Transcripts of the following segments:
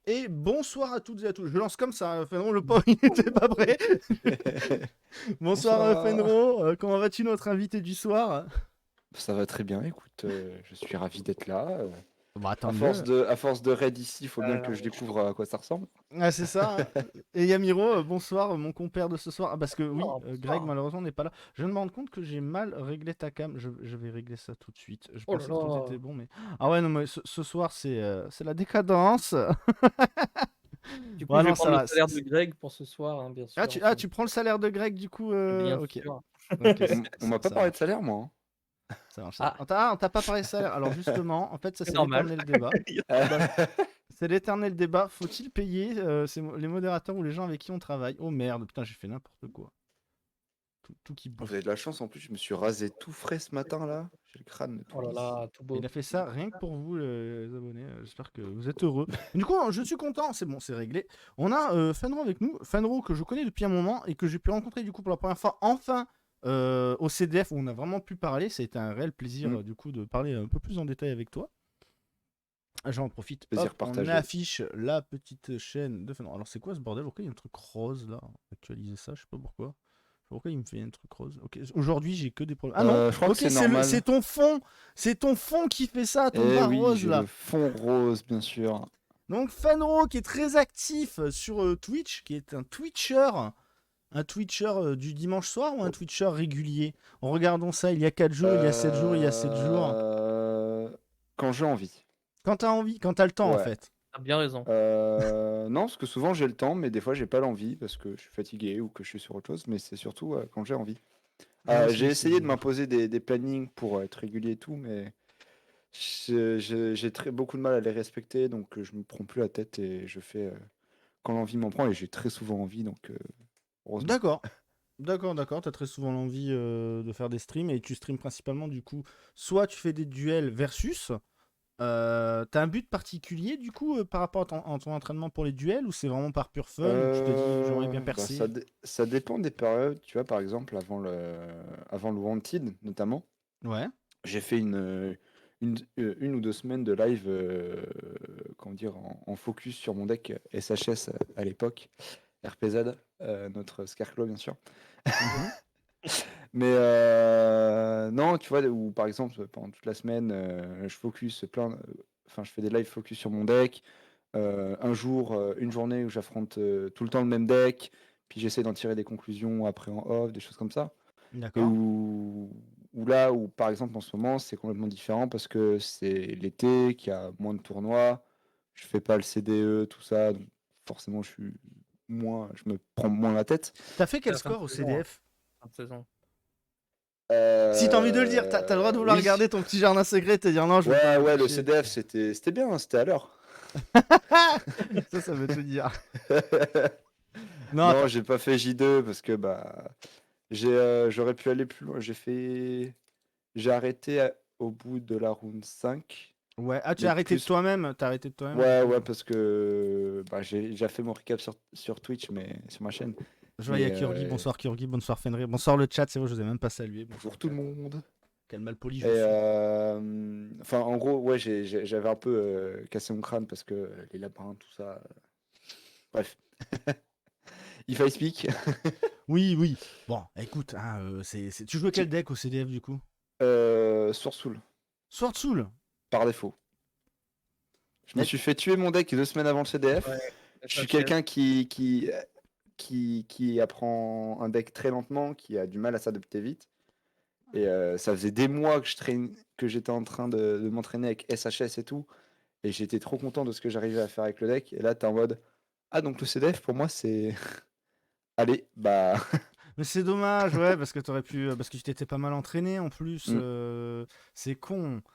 Et bonsoir à toutes et à tous. Je lance comme ça, hein, Fenro, le pauvre, il n'était pas prêt. Bonsoir Bonsoir. Fenro, comment vas-tu notre invité du soir? Ça va très bien, écoute, je suis ravi d'être là. Bah tant À mieux. force de raid ici, il faut bien que je découvre à quoi ça ressemble. Ah c'est ça. Et Yamiro, bonsoir mon compère de ce soir. Ah parce que oui, Oh, Greg bonsoir. malheureusement n'est pas là. Je viens de me rendre compte que j'ai mal réglé ta cam. Je vais régler ça tout de suite. Je Oh là pensais que tout là. était bon mais... Ah ouais non mais ce soir c'est la décadence. Du coup, Ouais je vais non ça prendre le va. salaire de Greg pour ce soir, hein, bien sûr. Tu prends le salaire de Greg du coup Bien ok. sûr. Ok, On m'a pas ça parlé de marche. salaire, moi. Ça marche, ça marche. Ah, On t'a pas parlé de salaire. Alors justement, en fait, ça c'est c'est normal. l'éternel débat. Il y a Hein. pas de mal. C'est l'éternel débat. Faut-il payer les modérateurs ou les gens avec qui on travaille? Oh merde, putain, j'ai fait n'importe quoi. Tout qui Vous bouffe. avez de la chance, en plus, je me suis rasé tout frais ce matin, là. J'ai le crâne tout Oh là lisse. là, tout beau. Il a fait ça rien que pour vous, les abonnés. J'espère que vous êtes heureux. Du coup, je suis content. C'est bon, c'est réglé. On a Fenro avec nous. Fenro que je connais depuis un moment et que j'ai pu rencontrer du coup pour la première fois enfin au CDF où on a vraiment pu parler. Ça a été un réel plaisir du coup de parler un peu plus en détail avec toi. J'en profite, Plaisir hop, on partagé. affiche la petite chaîne de Fenro. Alors c'est quoi ce bordel? Pourquoi il y a un truc rose là? Actualiser ça, je sais pas pourquoi. Pourquoi il me fait un truc rose? Ok, aujourd'hui j'ai que des problèmes. Ah non, Je crois que ok, c'est normal. c'est ton fond, c'est ton fond qui fait ça, ton Eh bar oui, rose j'ai là. le fond rose, bien sûr. Donc Fenro qui est très actif sur Twitch, qui est un Twitcher du dimanche soir ou un Twitcher régulier? Regardons ça, il y a 4 jours, il y a 7 jours, il y a 7 jours. Quand j'ai envie. Quand t'as envie, quand t'as le temps en Ouais. fait. T'as bien raison. Non, parce que souvent j'ai le temps, mais des fois j'ai pas l'envie parce que je suis fatigué ou que je suis sur autre chose, mais c'est surtout quand j'ai envie. Ah ouais, J'ai essayé de c'est- m'imposer des plannings pour être régulier et tout, mais j'ai beaucoup de mal à les respecter, donc je me prends plus la tête et je fais quand l'envie m'en prend, et j'ai très souvent envie, donc heureusement. D'accord. D'accord, t'as très souvent l'envie de faire des streams et tu streams principalement du coup, soit tu fais des duels versus, t'as un but particulier du coup par rapport à ton entraînement pour les duels ou c'est vraiment par pur fun ou tu te dis j'aimerais bien percer? Ça dépend des périodes, tu vois, par exemple, avant le Wanted, notamment, Ouais, j'ai fait une ou deux semaines de live, comment dire, en focus sur mon deck SHS à l'époque, RPZ, notre Scarecrow, bien sûr. mhm, Mais non, tu vois, ou par exemple, pendant toute la semaine, je focus enfin, je fais des lives focus sur mon deck. Un jour, une journée où j'affronte tout le temps le même deck, puis j'essaie d'en tirer des conclusions après en off, des choses comme ça. Et d'accord. où par exemple, en ce moment, c'est complètement différent parce que c'est l'été, qu'il y a moins de tournois, je fais pas le CDE, tout ça, donc forcément, je me prends moins la tête. T'as fait C'est quel la fin de score au saison, hein. CDF? Fin de saison. Si t'as envie de le dire, t'as le droit de vouloir Oui, regarder ton petit jardin secret et te dire non je veux pas ouais, le afficher. CDF, c'était bien, hein, c'était à l'heure. Ça veut tout dire. Non, Non, j'ai pas fait J2 parce que bah j'aurais pu aller plus loin. J'ai arrêté au bout de la round 5. ouais, tu Mais as arrêté de plus. toi-même, du coup. Ouais, parce que bah, j'ai déjà fait mon recap sur Twitch, mais sur ma chaîne. Je vois, il y a Mais Kyorgi, bonsoir Fenrir, bonsoir le chat, c'est vrai, je vous ai même pas salué. Bonsoir bonjour tout chat. le monde. Quel malpoli Et je suis. enfin, en gros, ouais, j'avais un peu cassé mon crâne parce que les labyrinthes, tout ça. Bref. If I speak. Oui. Bon, écoute, hein, tu jouais quel deck au CDF du coup? Soursoul, Sword Soul. par défaut. Je me suis fait tuer mon deck 2 semaines avant le CDF. Ouais, Je suis SHS. quelqu'un qui apprend un deck très lentement, qui a du mal à s'adapter vite. Et ça faisait des mois que j'étais en train de m'entraîner avec SHS et tout. Et j'étais trop content de ce que j'arrivais à faire avec le deck. Et là, t'es en mode, ah, donc le CDF, pour moi, c'est... Allez, bah... Mais c'est dommage, ouais, parce que parce que tu t'étais pas mal entraîné en plus. Mm. C'est con. Tu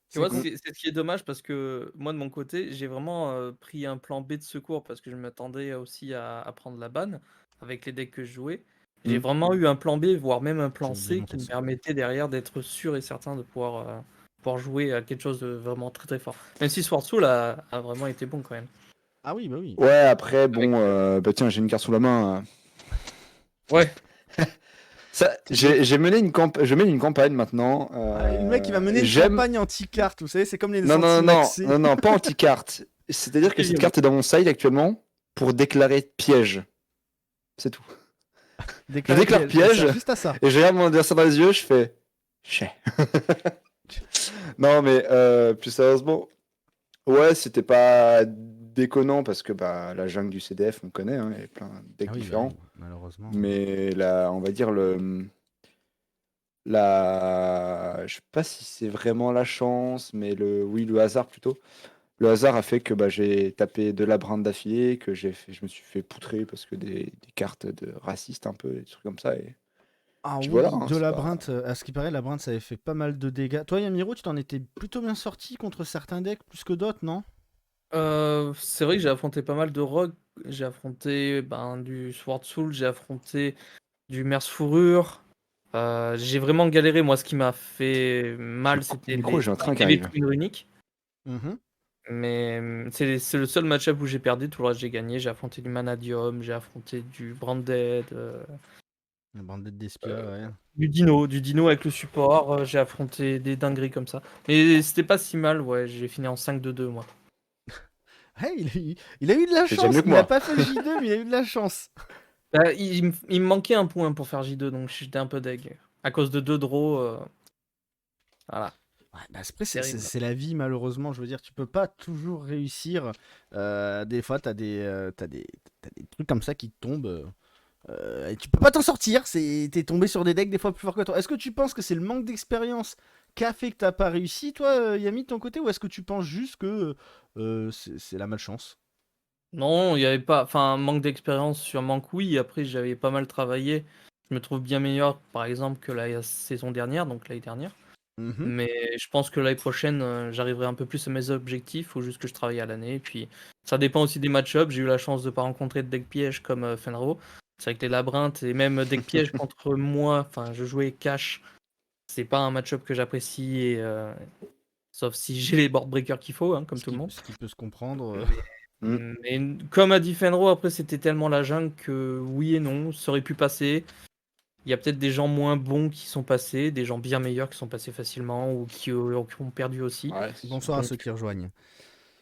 C'est vois, con. c'est ce qui est dommage parce que moi, de mon côté, j'ai vraiment pris un plan B de secours parce que je m'attendais aussi à prendre la banne avec les decks que je jouais. J'ai vraiment eu un plan B, voire même un plan J'avais oublié de C monter qui le me son. permettait derrière d'être sûr et certain de pouvoir jouer à quelque chose de vraiment très très fort. Même si Sword Soul a vraiment été bon quand même. Ah oui, bah oui. Ouais, après, Avec, bon, bah tiens, j'ai une carte sous la main. Ouais, Je mène une campagne maintenant. Ah, le mec, il va mener une J'aime... campagne anti-carte, vous savez, c'est comme les Non, anti-maxés. non, pas anti-carte. C'est-à-dire que Et cette Yami. carte est dans mon side actuellement pour déclarer piège. C'est tout. Je déclare Ça piège sert juste à ça. et je regarde mon adversaire dans les yeux, je fais chais. Non, mais plus sérieusement, ouais, c'était pas déconnant parce que bah, la jungle du CDF, on connaît, hein, il y a plein de decks Ah oui, bah différents. oui, malheureusement. Mais on va dire je sais pas si c'est vraiment la chance, mais oui, le hasard plutôt. Le hasard a fait que bah, j'ai tapé de labyrinthe d'affilée, que je me suis fait poutrer parce que des cartes de racistes un peu, des trucs comme ça. Et Ah puis voilà, oui, hein, de c'est pas. Labyrinthe, à ce qui paraît, Labyrinthe, ça avait fait pas mal de dégâts. Toi, Yamiro, tu t'en étais plutôt bien sorti contre certains decks plus que d'autres, non? C'est vrai que j'ai affronté pas mal de rogues. J'ai affronté du Sword Soul, j'ai affronté du Merce Fourrure. J'ai vraiment galéré. Moi, ce qui m'a fait mal, Coupe c'était le micro, les j'ai un train qui PV de arrive. Queen Runique. Mhm. Mais c'est le seul match-up où j'ai perdu. Tout le reste, j'ai gagné. J'ai affronté du Manadium, j'ai affronté du Branded, La bandette d'Espia, ouais. du Dino avec le support. J'ai affronté des dingueries comme ça. Mais c'était pas si mal, ouais. J'ai fini en 5-2-2, moi. Hey, il a eu de la C'est déjà chance. mieux que Il a moi. pas fait le J2, mais il a eu de la chance. Il me manquait un point pour faire J2, donc j'étais un peu deg. À cause de 2 draws, voilà, Ouais, bah après, terrible. c'est la vie, malheureusement. Je veux dire, tu peux pas toujours réussir. Des fois, t'as des trucs comme ça qui te tombent. Et tu peux pas t'en sortir. T'es tombé sur des decks des fois plus forts que toi. Est-ce que tu penses que c'est le manque d'expérience qui a fait que t'as pas réussi, toi, Yami, de ton côté, ou est-ce que tu penses juste que c'est la malchance? Non, il y avait pas, enfin, manque d'expérience sur manque, oui. Après, j'avais pas mal travaillé. Je me trouve bien meilleur, par exemple, que la saison dernière, donc l'année dernière. Mhm. Mais je pense que l'année prochaine, j'arriverai un peu plus à mes objectifs. Faut juste que je travaille à l'année. Et puis, ça dépend aussi des match-ups. J'ai eu la chance de pas rencontrer de deck piège comme Fenro. C'est vrai que les labyrinthes et même deck piège contre moi, enfin, je jouais cash. C'est pas un match-up que j'apprécie, sauf si j'ai les board breakers qu'il faut, hein, comme tout le monde. Ce qui peut se comprendre. Mais, Mm. mais comme a dit Fenro, après c'était tellement la jungle que oui et non, ça aurait pu passer. Il y a peut-être des gens moins bons qui sont passés, des gens bien meilleurs qui sont passés facilement ou qui ont perdu aussi. Ouais, c'est sûr. Bonsoir à Donc ceux qui rejoignent.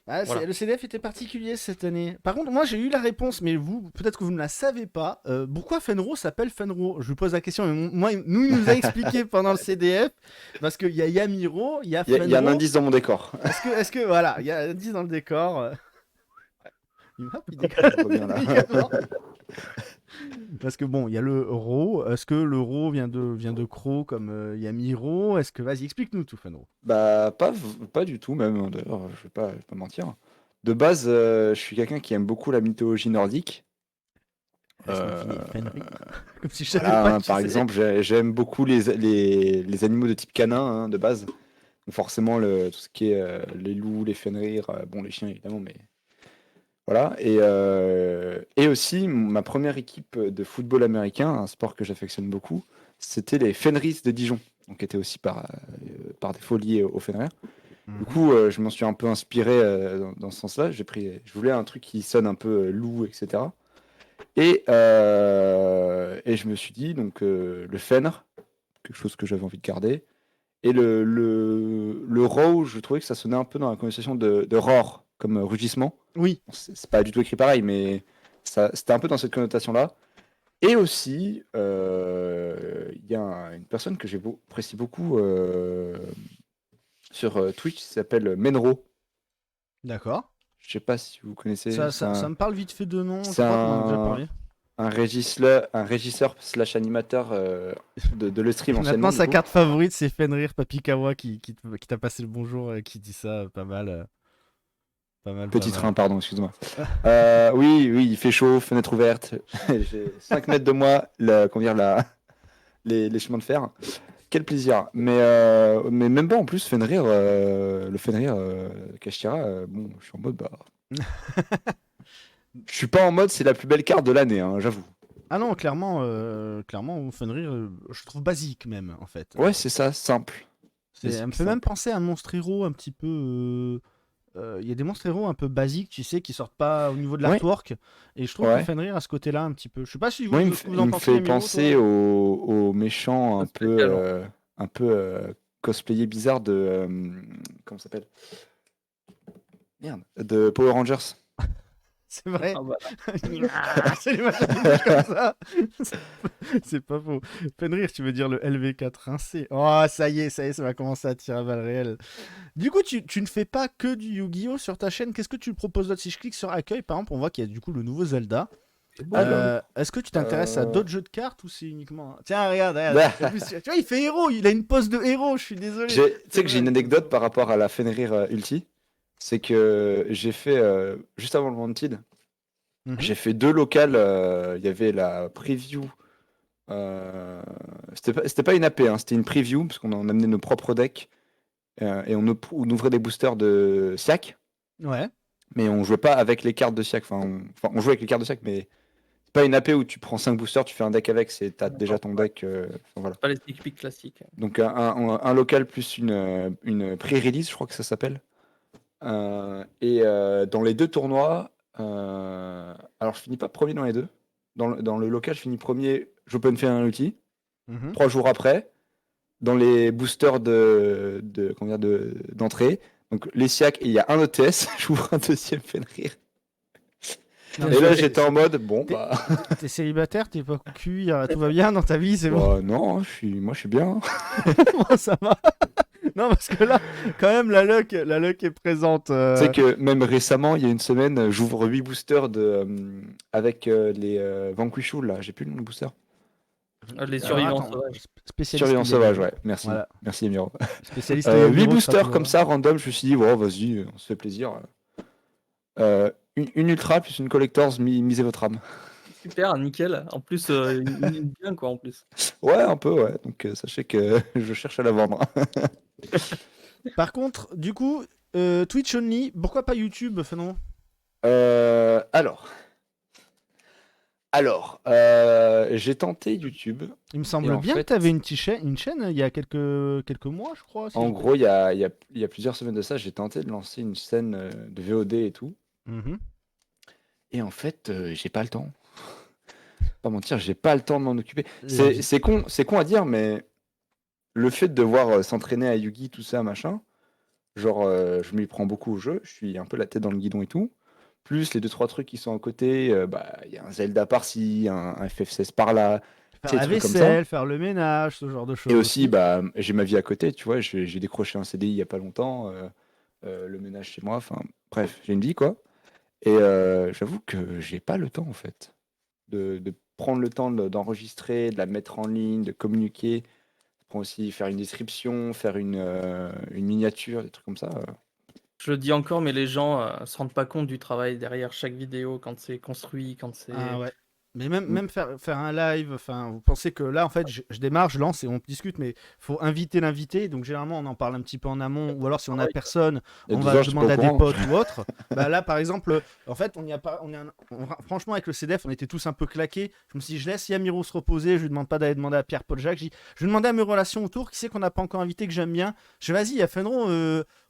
Ah, voilà. le CDF était particulier cette année. Par contre, moi j'ai eu la réponse, mais vous, peut-être que vous ne la savez pas. Pourquoi Fenro s'appelle Fenro? Je vous pose la question, mais moi, il nous a expliqué pendant le CDF, parce qu'il y a Yamiro, il y a Il y a un Fenro. indice dans mon décor. Est-ce que, voilà, il y a un 10 dans le décor. Il m'a il Je vois bien déconne là. également. Parce que bon, il y a le Ro. Est-ce que le Ro vient de Crow comme Yamiro? Est-ce que, vas-y, explique-nous tout, Fenro. Bah, pas du tout, même, hein, d'ailleurs, je vais pas mentir. De base, je suis quelqu'un qui aime beaucoup la mythologie nordique. Laisse-moi Euh, deviner, Fenrir. Comme si je savais voilà, pas, hein, tu par sais. exemple, j'aime beaucoup les animaux de type canin, hein, de base. Donc forcément, tout ce qui est les loups, les Fenrir, bon, les chiens évidemment, mais voilà. Et aussi, ma première équipe de football américain, un sport que j'affectionne beaucoup, c'était les Fenris de Dijon, donc qui étaient aussi par défaut liés aux Fenrir. Du Mhm. coup, je m'en suis un peu inspiré dans ce sens-là. Je voulais un truc qui sonne un peu loup, etc. Et je me suis dit, donc, le Fenr, quelque chose que j'avais envie de garder. Et le row, je trouvais que ça sonnait un peu dans la connotation de roar, comme rugissement. Oui. Bon, c'est pas du tout écrit pareil, mais c'était un peu dans cette connotation-là. Et aussi, il y a une personne que j'apprécie beaucoup sur Twitch, qui s'appelle Menro. D'accord. Je sais pas si vous connaissez. Ça me parle vite fait de nom, je C'est crois qu'on en a déjà parlé. un régisseur slash animateur de le stream Maintenant, anciennement, du sa coup. carte favorite, c'est Fenrir Papikawa qui t'a passé le bonjour et qui dit ça pas mal. Pas mal, pas Petit mal. train, pardon, excuse-moi. Oui, oui, il fait chaud, fenêtre ouverte. J'ai 5 mètres de moi, comment dire, les chemins de fer. Quel plaisir. Mais même pas en plus, Fenrir, le Fenrir Kashtira, bon, je suis en mode, bah. Je suis pas en mode, c'est la plus belle carte de l'année, hein, j'avoue. Ah non, clairement, Fenrir, je trouve basique même, en fait. Ouais, c'est ça, simple. Elle me Basique, fait même simple. penser à un monstre héros un petit peu. Il y a des monstres héros un peu basiques, tu sais, qui sortent pas au niveau de Ouais, l'artwork. Et je trouve que ouais. Fenrir a ce côté-là un petit peu. Je sais pas si Moi, vous, ce que vous il en me pensez, fait Yamiro, penser toi. aux méchants Pas spécial, hein. un peu cosplayés bizarres de. Comment ça s'appelle? Merde. De Power Rangers. C'est vrai. Ah bah, C'est les machins qui bougent comme ça. C'est pas faux. Fenrir, tu veux dire le LV4-1C. Oh, ça y est, ça va commencer à tirer à balles réelles. Du coup, tu ne fais pas que du Yu-Gi-Oh sur ta chaîne. Qu'est-ce que tu proposes d'autre? Si je clique sur Accueil, par exemple, on voit qu'il y a du coup le nouveau Zelda. c'est beau. Alors, Est-ce que tu t'intéresses à euh, d'autres jeux de cartes ou c'est uniquement... Tiens, regarde. bah, En plus, tu vois, il fait héros. Il a une pose de héros. Je suis désolé. tu sais que j'ai une anecdote par rapport à la Fenrir Ulti. C'est que j'ai fait, juste avant le Wanted, Mhm. j'ai fait 2 locales. Il y avait la preview. C'était pas une AP, hein, c'était une preview, parce qu'on amenait nos propres decks. Et on ouvrait des boosters de Siak. Ouais. Mais on jouait pas avec les cartes de Siak. On jouait avec les cartes de Siak, mais c'est pas une AP où tu prends 5 boosters, tu fais un deck avec, t'as déjà ton deck. Voilà. Pas les sneak peek classiques. Donc un local plus une pré-release, je crois que ça s'appelle. Dans les 2 tournois, alors je finis pas premier dans les 2. Dans le local, je finis premier, j'open fait un ulti. Mhm. 3 jours après, dans les boosters d'entrée, donc les Siak, et il y a un ETS, j'ouvre un deuxième Fenrir. Non, Et mais là, t'es- j'étais en mode, bon, t'es- bah. T'es célibataire, t'es pas cuit, tout va bien dans ta vie, c'est bon. Bah, non, hein, moi je suis bien. Moi, ça va. Non, parce que là, quand même, la luck est présente. Tu sais que même récemment, il y a une semaine, j'ouvre 8 boosters avec les Vanquishul, là, j'ai plus le nom de booster. Les Alors, survivants attends, sauvages. spécialiste Surveillant Yu-Gi-Oh! sauvage, ouais, merci. Voilà. Merci, Emiro. Spécialiste 8 Yu-Gi-Oh! boosters sera comme tout, ça, random, je me suis dit, bon, vas-y, on se fait plaisir. Une ultra plus une collectors, misez votre âme. Super, nickel. En plus, bien quoi en plus. Ouais, un peu, ouais. Donc sachez que je cherche à la vendre. Par contre, du coup, Twitch only, pourquoi pas YouTube, Fenron? J'ai tenté YouTube. Il me Et semble en bien que fait, tu avais une chaîne il y a quelques mois, je crois. si en je- gros, il y a plusieurs semaines de ça, j'ai tenté de lancer une scène de VOD et tout. Mhm. Et en fait, j'ai pas le temps. Pas mentir, j'ai pas le temps de m'en occuper. L'envie. C'est con à dire, mais le fait de devoir s'entraîner à Yugi, tout ça, machin, genre, je m'y prends beaucoup au jeu. Je suis un peu la tête dans le guidon et tout. Plus les 2-3 trucs qui sont à côté, bah, il y a un Zelda par-ci, un FF16 par-là, Faire ces la trucs comme ça. vaisselle, faire le ménage, ce genre de choses. Et aussi, bah, j'ai ma vie à côté, tu vois. J'ai décroché un CDI il y a pas longtemps, le ménage chez moi. Enfin, bref, j'ai une vie, quoi. Et j'avoue que j'ai pas le temps, en fait, de prendre le temps d'enregistrer, de la mettre en ligne, de communiquer. Ça prend aussi faire une description, faire une miniature, des trucs comme ça. Je le dis encore, mais les gens se rendent pas compte du travail derrière chaque vidéo quand c'est construit, quand c'est. Ah ouais. Mais Mm. même faire un live, enfin, vous pensez que là, en fait, je démarre, je lance et on discute, mais faut inviter l'invité. Donc, généralement, on en parle un petit peu en amont, ou alors si on a Ouais. personne, Il y a on 2 va heures, j'étais pas demander au à des courant. potes ou autre. Bah là, par exemple, en fait, on y a pas, franchement, avec le CDF, on était tous un peu claqués. Je me suis dit, je laisse Yamiro se reposer, je lui demande pas d'aller demander à Pierre-Paul Jacques. Je lui demandais à mes relations autour, qui c'est qu'on n'a pas encore invité, que j'aime bien. Je dis, vas-y, il y a Fenron,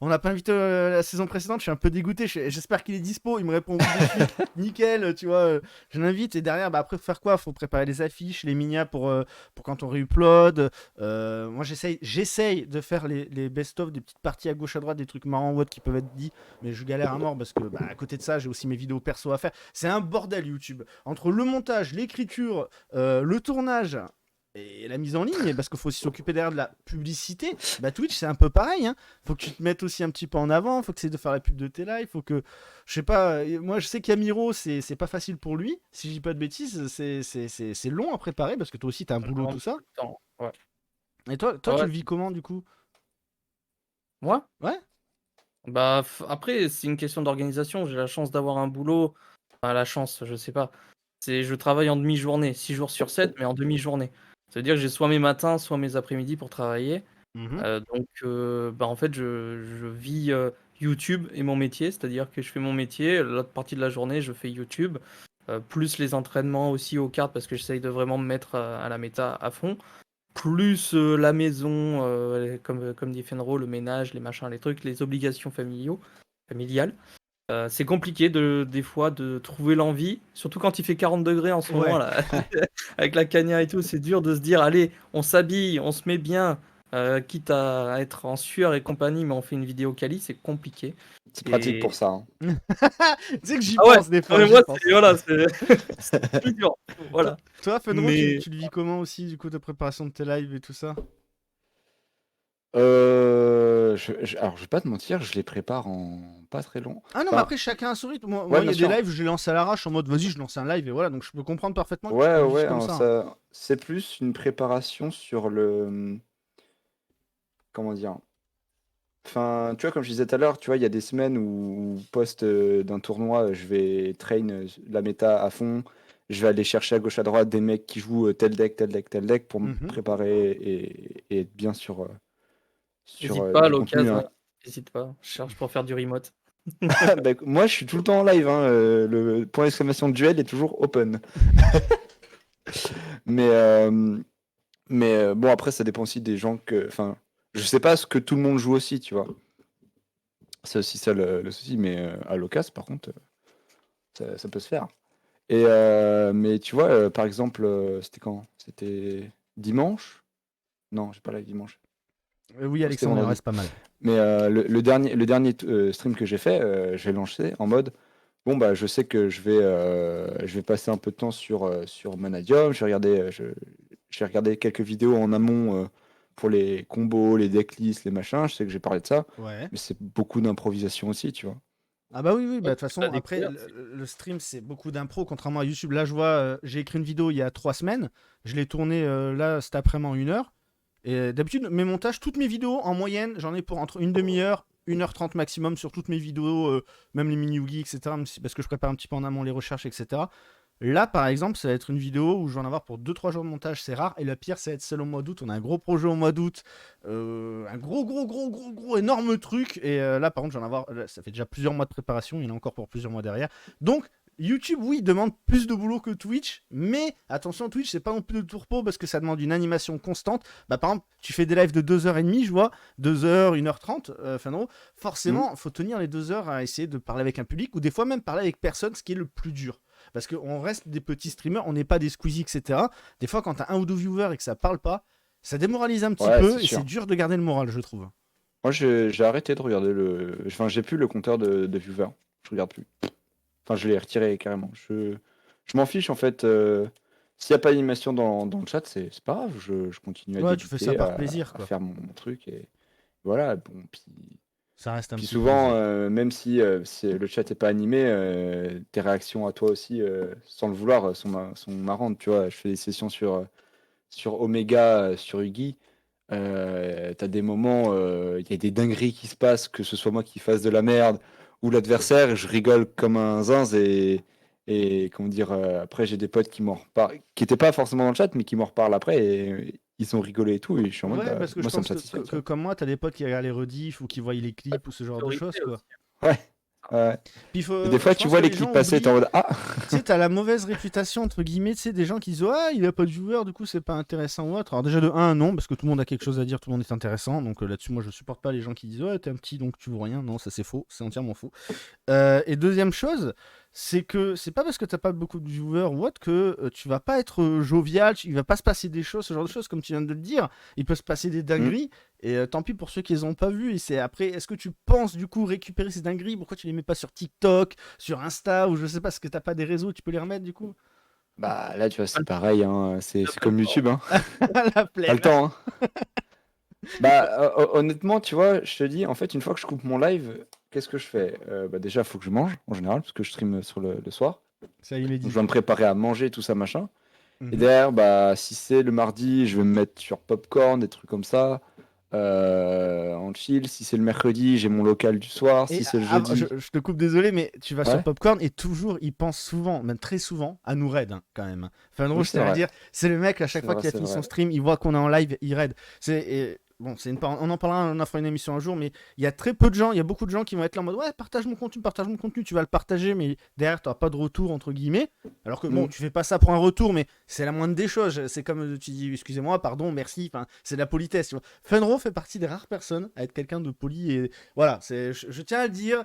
on n'a pas invité la saison précédente, je suis un peu dégoûté, j'espère qu'il est dispo. Il me répond oui, de suite. Nickel, tu vois. Je l'invite et derrière, bah, après, faut faire quoi? Faut préparer les affiches, les minas pour quand on réupload. Moi, j'essaye de faire les best-of, des petites parties à gauche à droite, des trucs marrants ou autres qui peuvent être dits, mais je galère à mort parce que bah, à côté de ça, j'ai aussi mes vidéos perso à faire. C'est un bordel YouTube. Entre le montage, l'écriture, le tournage. Et la mise en ligne, parce qu'il faut aussi s'occuper derrière de la publicité. Bah Twitch, c'est un peu pareil. Hein. Faut que tu te mettes aussi un petit peu en avant. Faut que tu essaies de faire la pub de tes lives. Faut que, je sais pas. Moi, je sais qu'Amiro, c'est pas facile pour lui. Si je dis pas de bêtises, c'est long à préparer parce que toi aussi, t'as un boulot, tout ça. Ouais. Et toi, Ouais. tu le vis comment du coup? Moi? Ouais. Bah après, c'est une question d'organisation. J'ai la chance d'avoir un boulot. Enfin, la chance, je sais pas. Je travaille en demi-journée, 6 jours sur 7, mais en demi-journée. Ça veut dire que j'ai soit mes matins, soit mes après-midi pour travailler. Mhm. Donc, bah, en fait, je vis YouTube et mon métier, c'est-à-dire que je fais mon métier, l'autre partie de la journée, je fais YouTube, plus les entraînements aussi aux cartes, parce que j'essaye de vraiment me mettre à la méta à fond, plus la maison, comme dit Fenro, le ménage, les machins, les trucs, les obligations familiales. C'est compliqué des fois de trouver l'envie, surtout quand il fait 40 degrés en ce moment Ouais. là, avec la cagna et tout, c'est dur de se dire allez, on s'habille, on se met bien, quitte à être en sueur et compagnie, mais on fait une vidéo quali, c'est compliqué. C'est pratique Et- pour ça. Hein. Tu sais que j'y Ah ouais, pense des fois. mais j'y moi, pense. voilà, c'est plus dur. Voilà. Toi, Fenro, Mais- tu le vis comment aussi, du coup, de préparation de tes lives et tout ça? Alors, je vais pas te mentir, je les prépare en pas très long. Ah non, mais Enfin, après, chacun a son rythme. Moi, ouais, il y a bien des sûr. lives, je les lance à l'arrache en mode vas-y, je lance un live et voilà. Donc, je peux comprendre parfaitement que tu Ouais, le vives ouais, comme hein, ça. Hein. c'est plus une préparation sur le. Comment dire? Enfin, tu vois, comme je disais tout à l'heure, tu vois, il y a des semaines où, post d'un tournoi, je vais train la méta à fond. Je vais aller chercher à gauche à droite des mecs qui jouent tel deck, tel deck, tel deck pour me Mhm. préparer et être bien sur, N'hésite pas à du contenu. l'occasion. Hein. N'hésite pas. Je cherche pour faire du remote. Bah, moi, je suis tout le temps en live. Hein, le point d'exclamation de duel est toujours open. Mais, bon, après, ça dépend aussi des gens que. Enfin, je sais pas ce que tout le monde joue aussi, tu vois. C'est aussi ça le souci, mais à l'occasion, par contre, ça peut se faire. Et mais tu vois, par exemple, c'était quand? C'était dimanche? Non, j'ai pas live dimanche. Oui, C'était Alexandre, il en vendredi. reste pas mal. Mais le dernier stream que j'ai fait, j'ai lancé en mode bon bah je sais que je vais passer un peu de temps sur Manadium. J'ai regardé quelques vidéos en amont pour les combos, les decklists, les machins. Je sais que j'ai parlé de ça, Ouais. mais c'est beaucoup d'improvisation aussi, tu vois. Ah bah oui, bah de toute La façon, après, découverte, le stream, c'est beaucoup d'impro, contrairement à YouTube. Là, je vois, j'ai écrit une vidéo il y a 3 semaines, je l'ai tournée là, cet après-midi en 1 heure. Et d'habitude, mes montages, toutes mes vidéos, en moyenne, j'en ai pour entre une demi-heure, 1h30 maximum sur toutes mes vidéos, même les mini-yugi, etc. Parce que je prépare un petit peu en amont les recherches, etc. Là, par exemple, ça va être une vidéo où je vais en avoir pour 2-3 jours de montage, c'est rare. Et le pire, ça va être celle au mois d'août. On a un gros projet au mois d'août. Un gros, énorme truc. Et là, par contre, j'en avoir. Là, ça fait déjà plusieurs mois de préparation. Il y en a encore pour plusieurs mois derrière. Donc, YouTube, oui, demande plus de boulot que Twitch. Mais attention, Twitch, c'est pas non plus de tourpeau parce que ça demande une animation constante. Bah, par exemple, tu fais des lives de 2h30, je vois. 2h, 1h30, Fenro. Forcément, il faut tenir les 2 heures à essayer de parler avec un public ou des fois même parler avec personne, ce qui est le plus dur. Parce qu'on reste des petits streamers, on n'est pas des Squeezie, etc. Des fois, quand t'as un ou deux viewers et que ça parle pas, ça démoralise un petit Ouais, peu c'est et sûr. c'est dur de garder le moral, je trouve. Moi, j'ai arrêté de regarder Enfin, j'ai plus le compteur de viewers. Je regarde plus. Enfin, je l'ai retiré carrément. Je m'en fiche en fait. S'il n'y a pas d'animation dans le chat, c'est pas grave. Je continue à Ouais, tu fais ça débuter, par plaisir, à quoi. faire mon truc et voilà. Bon, Ça reste un puis petit souvent, plaisir. même si le chat n'est pas animé, tes réactions à toi aussi, sans le vouloir, sont marrantes. Tu vois, je fais des sessions sur Omega, sur Yugi. T'as des moments, il y a des dingueries qui se passent, que ce soit moi qui fasse de la merde ou l'adversaire, je rigole comme un zinz et comment dire, après j'ai des potes qui m'en reparlent, qui n'étaient pas forcément dans le chat, mais qui m'en reparlent après et ils ont rigolé et tout, et je suis en mode, Ouais, bah, parce que je moi ça me pense satisfait, tu vois. comme moi, t'as des potes qui regardent les rediffs ou qui voient les clips ou ce genre de choses, priorité quoi. aussi. Ouais, ouais. Puis Et des fois, je tu pense vois que les les clips gens passer, t'es en oublient. mode, ah, Tu sais, t'as la mauvaise réputation, entre guillemets, tu sais, des gens qui disent ah, il a pas de viewers, du coup, c'est pas intéressant ou autre. Alors, déjà, de un, non, parce que tout le monde a quelque chose à dire, tout le monde est intéressant. Donc là-dessus, moi, je supporte pas les gens qui disent ouais, t'es un petit, donc tu vaux rien. Non, ça, c'est faux, c'est entièrement faux. Et deuxième chose, c'est que c'est pas parce que t'as pas beaucoup de viewers ou autre que tu vas pas être jovial, il va pas se passer des choses, ce genre de choses, comme tu viens de le dire. Il peut se passer des dingueries, et tant pis pour ceux qui les ont pas vues. Et c'est après, est-ce que tu penses du coup récupérer ces dingueries? Pourquoi tu les mets pas sur TikTok, sur Insta, ou je sais pas, parce que t'as pas des réseaux, tu peux les remettre du coup? bah là, tu vois, c'est pareil, hein, c'est comme YouTube, hein, La pas flemme. le temps, hein. Bah, honnêtement, tu vois, je te dis, en fait, une fois que je coupe mon live, qu'est-ce que je fais? Bah, déjà, il faut que je mange, en général, parce que je stream sur le soir. Ça y est, il est Donc, dit. je dois me préparer à manger, tout ça, machin. Et Mhm. derrière, bah, si c'est le mardi, je vais me mettre sur Popcorn, des trucs comme ça, en chill. Si c'est le mercredi, j'ai mon local du soir. Et Si c'est le je, jeudi, je te coupe, désolé, mais tu vas sur ouais, Popcorn et toujours, il pense souvent, même très souvent, à nous raid, hein, quand même. Fanro, oui, je c'est tiens à le vrai, dire, c'est le mec, à chaque c'est fois vrai, qu'il a c'est fini son vrai. stream, il voit qu'on est en live, il raid. Bon, on en parlera, on en fera une émission un jour, mais il y a très peu de gens, il y a beaucoup de gens qui vont être là en mode ouais, partage mon contenu, tu vas le partager, mais derrière, tu n'auras pas de retour, entre guillemets. Alors que bon, Mm. tu fais pas ça pour un retour, mais c'est la moindre des choses. C'est comme tu dis, excusez-moi, pardon, merci, enfin, c'est de la politesse. Tu vois. Funro fait partie des rares personnes à être quelqu'un de poli et voilà, je tiens à le dire,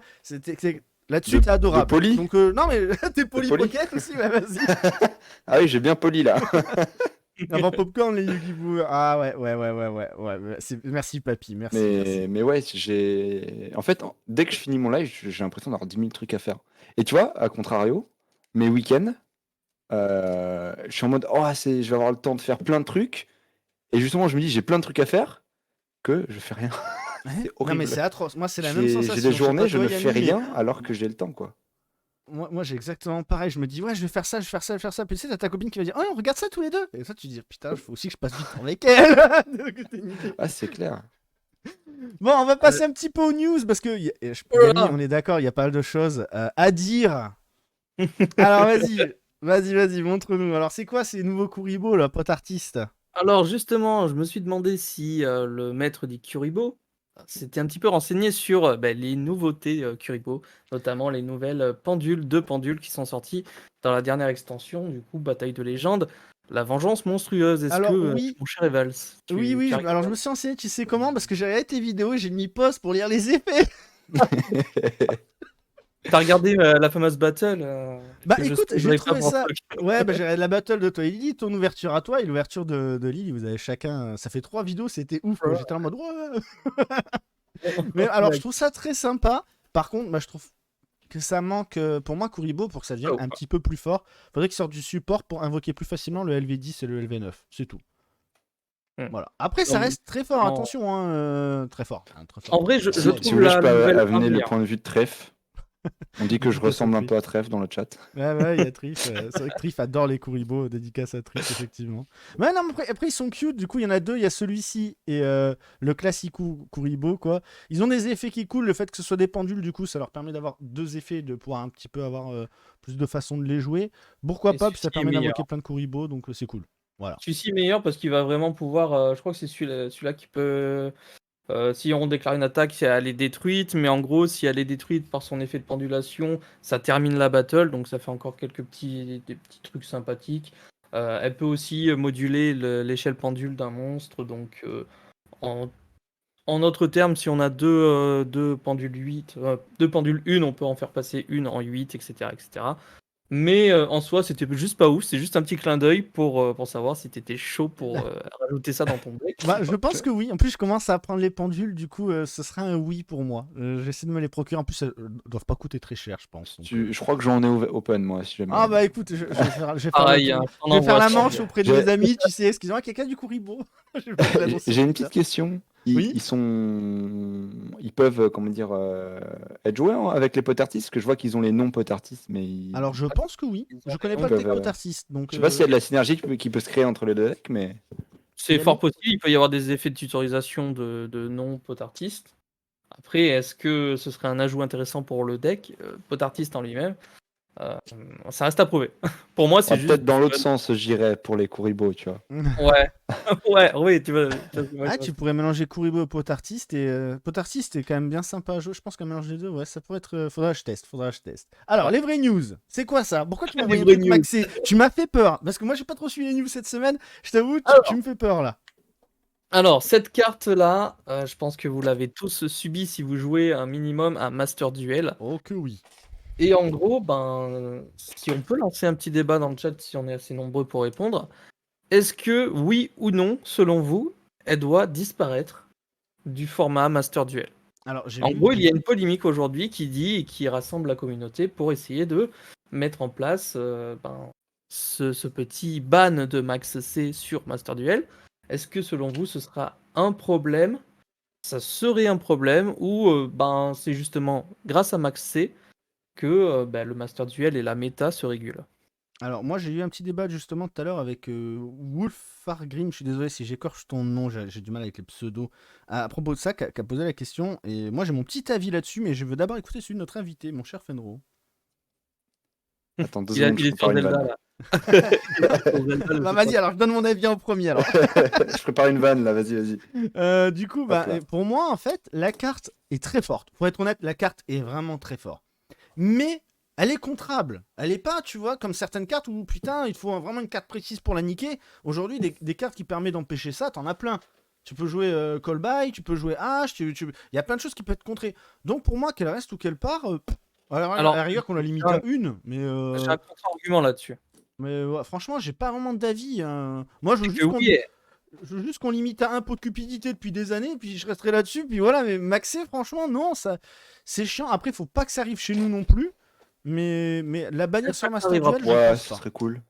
là-dessus, t'es De adorable. poli? Donc, non, mais t'es De poli poli? pocket aussi, ouais, vas-y. Ah oui, j'ai bien poli là. Avant Popcorn, les Yu-Gi-Oh! Ah ouais. Merci, papy, merci. Mais ouais, en fait, dès que je finis mon live, j'ai l'impression d'avoir 10 000 trucs à faire. Et tu vois, à contrario, mes week-ends, je suis en mode, je vais avoir le temps de faire plein de trucs. Et justement, je me dis, j'ai plein de trucs à faire que je fais rien. Ouais. C'est Non, mais horrible. c'est atroce. Moi, c'est la même J'ai sensation. des Je sais pas journées, je toi, ne Yanni, fais mais rien alors que j'ai le temps, quoi. moi j'ai exactement pareil. Je me dis, ouais, je vais faire ça. Puis tu sais, t'as ta copine qui va dire, oh, on regarde ça tous les deux. Et ça, tu dis, putain, il faut aussi que je passe du temps avec elle. Donc, t'es niqué. Ah, c'est clair. Bon, on va passer un petit peu aux news parce que, Oh là Yanni, là. on est d'accord, il y a pas mal de choses à dire. Alors, vas-y, montre-nous. Alors, c'est quoi ces nouveaux Kuribo, là, pote artiste? Alors justement, je me suis demandé si le maître des Kuribo s'était un petit peu renseigné sur les nouveautés Kuribo, notamment les nouvelles deux pendules qui sont sorties dans la dernière extension, du coup, Bataille de légende, la vengeance monstrueuse. Est-ce que, Alors, oui. mon cher Evals, Oui, tu as alors je me suis renseigné, tu sais comment? Parce que j'ai regardé tes vidéos et j'ai mis pause pour lire les effets. t'as regardé la fameuse battle Bah que je écoute, j'ai spoilerai pas trouvé pour ça. ceux qui- Ouais, bah j'ai regardé la battle de toi et Lily, ton ouverture à toi et l'ouverture de Lily. Vous avez chacun. Ça fait 3 vidéos, c'était ouf, quoi. J'étais en mode. Ouais. Mais alors, je trouve ça très sympa. Par contre, bah, je trouve que ça manque. Pour moi, Kuribo, pour que ça devienne Oh. un petit peu plus fort, faudrait qu'il sorte du support pour invoquer plus facilement le LV10 et le LV9. C'est tout. Voilà. Après, ça Non, mais reste très fort, en- attention, hein, très fort. En vrai, je Si trouve vous voulez, je la peux nouvelle amener le Harrier. point de vue de Trèfle. On dit que je Dédicace à ressemble un Trif. peu à Trèfle dans le chat. Ouais, il y a Trif. C'est vrai que Trif adore les Kuribo, dédicace à Trif, effectivement. Mais non, mais après, ils sont cute. Du coup, il y en a deux. Il y a celui-ci et le classique Kuribo, quoi. Ils ont des effets qui coulent. Le fait que ce soit des pendules, du coup, ça leur permet d'avoir deux effets, de pouvoir un petit peu avoir plus de façon de les jouer. Pourquoi Et pas, puis ça celui-ci est permet meilleur. d'invoquer plein de Kuribo, donc c'est cool. Voilà. Celui-ci est meilleur parce qu'il va vraiment pouvoir. Je crois que c'est celui-là qui peut. Si on déclare une attaque, elle est détruite, mais en gros, si elle est détruite par son effet de pendulation, ça termine la battle, donc ça fait encore des petits trucs sympathiques. Elle peut aussi moduler l'échelle pendule d'un monstre, donc en, en autres termes, si on a deux pendules 8, deux pendules 1, on peut en faire passer une en 8, etc. etc. Mais en soi, c'était juste pas ouf, c'est juste un petit clin d'œil pour savoir si t'étais chaud pour rajouter ça dans ton deck. Bah, je pense que oui. En plus, je commence à apprendre les pendules. Du coup, ce sera un oui pour moi. J'essaie de me les procurer. En plus, elles doivent pas coûter très cher, je pense. Donc, Je crois que j'en ai open, moi, si jamais. ah bah écoute, je vais faire Pareil, le hein, tour. on Je vais faire envoie la ça. manche auprès de J'ai- mes amis, tu sais, excusez-moi, quelqu'un du Kuribo. Je vais pas l'annoncer J'ai une comme petite ça. question. Oui. Ils peuvent, comment dire, être joués avec les pot artistes, parce que je vois qu'ils ont les noms pot artistes, mais Alors je pense que oui. Je connais pas ils le peuvent, deck artiste, donc je sais pas s'il y a de la synergie qui peut se créer entre les deux decks, mais C'est Yannick fort possible, il peut y avoir des effets de tutorisation de non-pot artistes. Après, est-ce que ce serait un ajout intéressant pour le deck pot artiste en lui-même? Ça reste à prouver. Pour moi, c'est juste. peut-être dans l'autre sens, j'irais pour les Kuribo, tu vois. Ouais, oui, tu vois. Ah, tu pourrais mélanger Kuribo et pot artiste et pot artiste est quand même bien sympa à jouer. Je pense qu'un mélange des deux, ouais, ça pourrait être. Faudra que je teste. Alors, les vraies news, c'est quoi ça? Pourquoi tu m'as envoyé un vraies truc news. maxé? Tu m'as fait peur parce que moi j'ai pas trop suivi les news cette semaine. Je t'avoue, Alors. tu me fais peur là. Alors, cette carte-là, je pense que vous l'avez tous subi si vous jouez un minimum à Master Duel. Oh que oui. Et en gros, si on peut lancer un petit débat dans le chat si on est assez nombreux pour répondre, est-ce que, oui ou non, selon vous, elle doit disparaître du format Master Duel? Alors, j'ai En vu gros, il y a une polémique aujourd'hui qui rassemble la communauté pour essayer de mettre en place ce petit ban de Max C sur Master Duel. Est-ce que selon vous, ce sera un problème? Ça serait un problème ou c'est justement grâce à Max C que le Master Duel et la méta se régulent? Alors, moi, j'ai eu un petit débat justement tout à l'heure avec Wolfargrim. Je suis désolé si j'écorche ton nom, j'ai du mal avec les pseudos. À propos de ça, qui a posé la question. Et moi, j'ai mon petit avis là-dessus, mais je veux d'abord écouter celui de notre invité, mon cher Fenro. Attends, 2 Il secondes, je est sur prépare une Zelda vanne. là. Il est sur Zelda, le Bah, jeu vas-y, alors je donne mon avis en premier. Alors. Je prépare une vanne, là, vas-y. Du coup, Hop là. pour moi, en fait, la carte est très forte. Pour être honnête, la carte est vraiment très forte. Mais elle est contrable. Elle est pas, tu vois, comme certaines cartes où, putain, il faut vraiment une carte précise pour la niquer. Aujourd'hui, des cartes qui permettent d'empêcher ça, t'en as plein. Tu peux jouer Call By, tu peux jouer H, il y a plein de choses qui peuvent être contrées. Donc pour moi, qu'elle reste ou qu'elle part, à la rigueur qu'on la limite à une, mais... J'ai un contre-argument là-dessus. Mais ouais, franchement, j'ai pas vraiment d'avis, hein. Moi, C'est que oui, je veux juste qu'on limite à un pot de cupidité depuis des années, puis je resterai là-dessus, puis voilà. Mais maxé, franchement, non, ça, c'est chiant. Après, faut pas que ça arrive chez nous non plus. Mais la bannir j'espère sur que ça Master arrivera Duel, pas. je Ouais, pense ce pas. serait cool.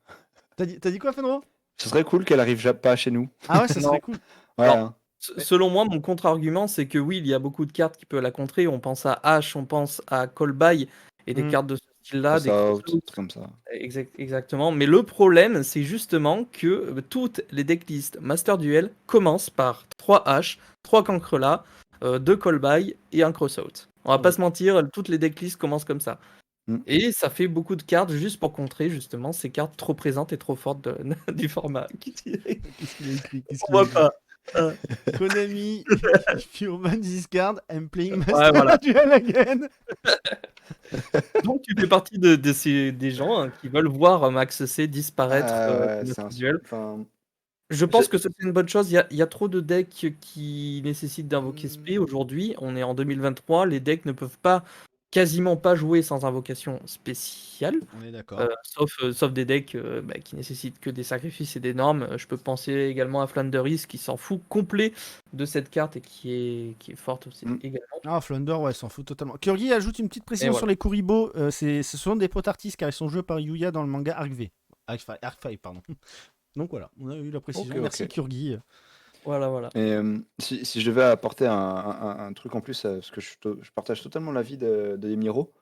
T'as dit quoi, Fenro? Ce serait cool qu'elle arrive pas chez nous. Ah ouais, ça Non. serait cool. Ouais, Alors, hein. selon moi, mon contre-argument, c'est que oui, il y a beaucoup de cartes qui peuvent la contrer. On pense à H, on pense à Callby et des Hmm. cartes de ce style-là, Cross des out, cross-out. trucs comme ça. Exactement. Mais le problème, c'est justement que toutes les decklists Master Duel commencent par 3 H, 3 Cancrela, 2 Callby et un Crossout. On va pas Oui. se mentir, toutes les decklists commencent comme ça. Mm. Et ça fait beaucoup de cartes juste pour contrer justement ces cartes trop présentes et trop fortes du format. Qu'est-ce qu'il a écrit? On voit pas. Konami, if you ban this card, I'm playing Ouais, Master voilà. Duel again. Donc tu fais partie des gens qui veulent voir Max C disparaître Ouais, de c'est Master un... Duel. Enfin, Je j'ai- pense que c'est une bonne chose. Il y a trop de decks qui nécessitent d'invoquer Hmm. SP. Aujourd'hui, on est en 2023. Les decks ne peuvent pas, quasiment pas jouer sans invocation spéciale. On est d'accord. Sauf des decks qui nécessitent que des sacrifices et des normes. Je peux penser également à Flanderis qui s'en fout complet de cette carte et qui est forte aussi Mm. également. Ah, Flounder, ouais, s'en fout totalement. Kyorgi ajoute une petite précision voilà. sur les Kuribo. Ce sont des potartistes car ils sont joués par Yuya dans le manga Arc V. Arc 5, pardon. Donc voilà, on a eu la précision. Ok, Merci ok. Kyorgi. Voilà. Et si je devais apporter un truc en plus, parce que je partage totalement l'avis de Yemiro,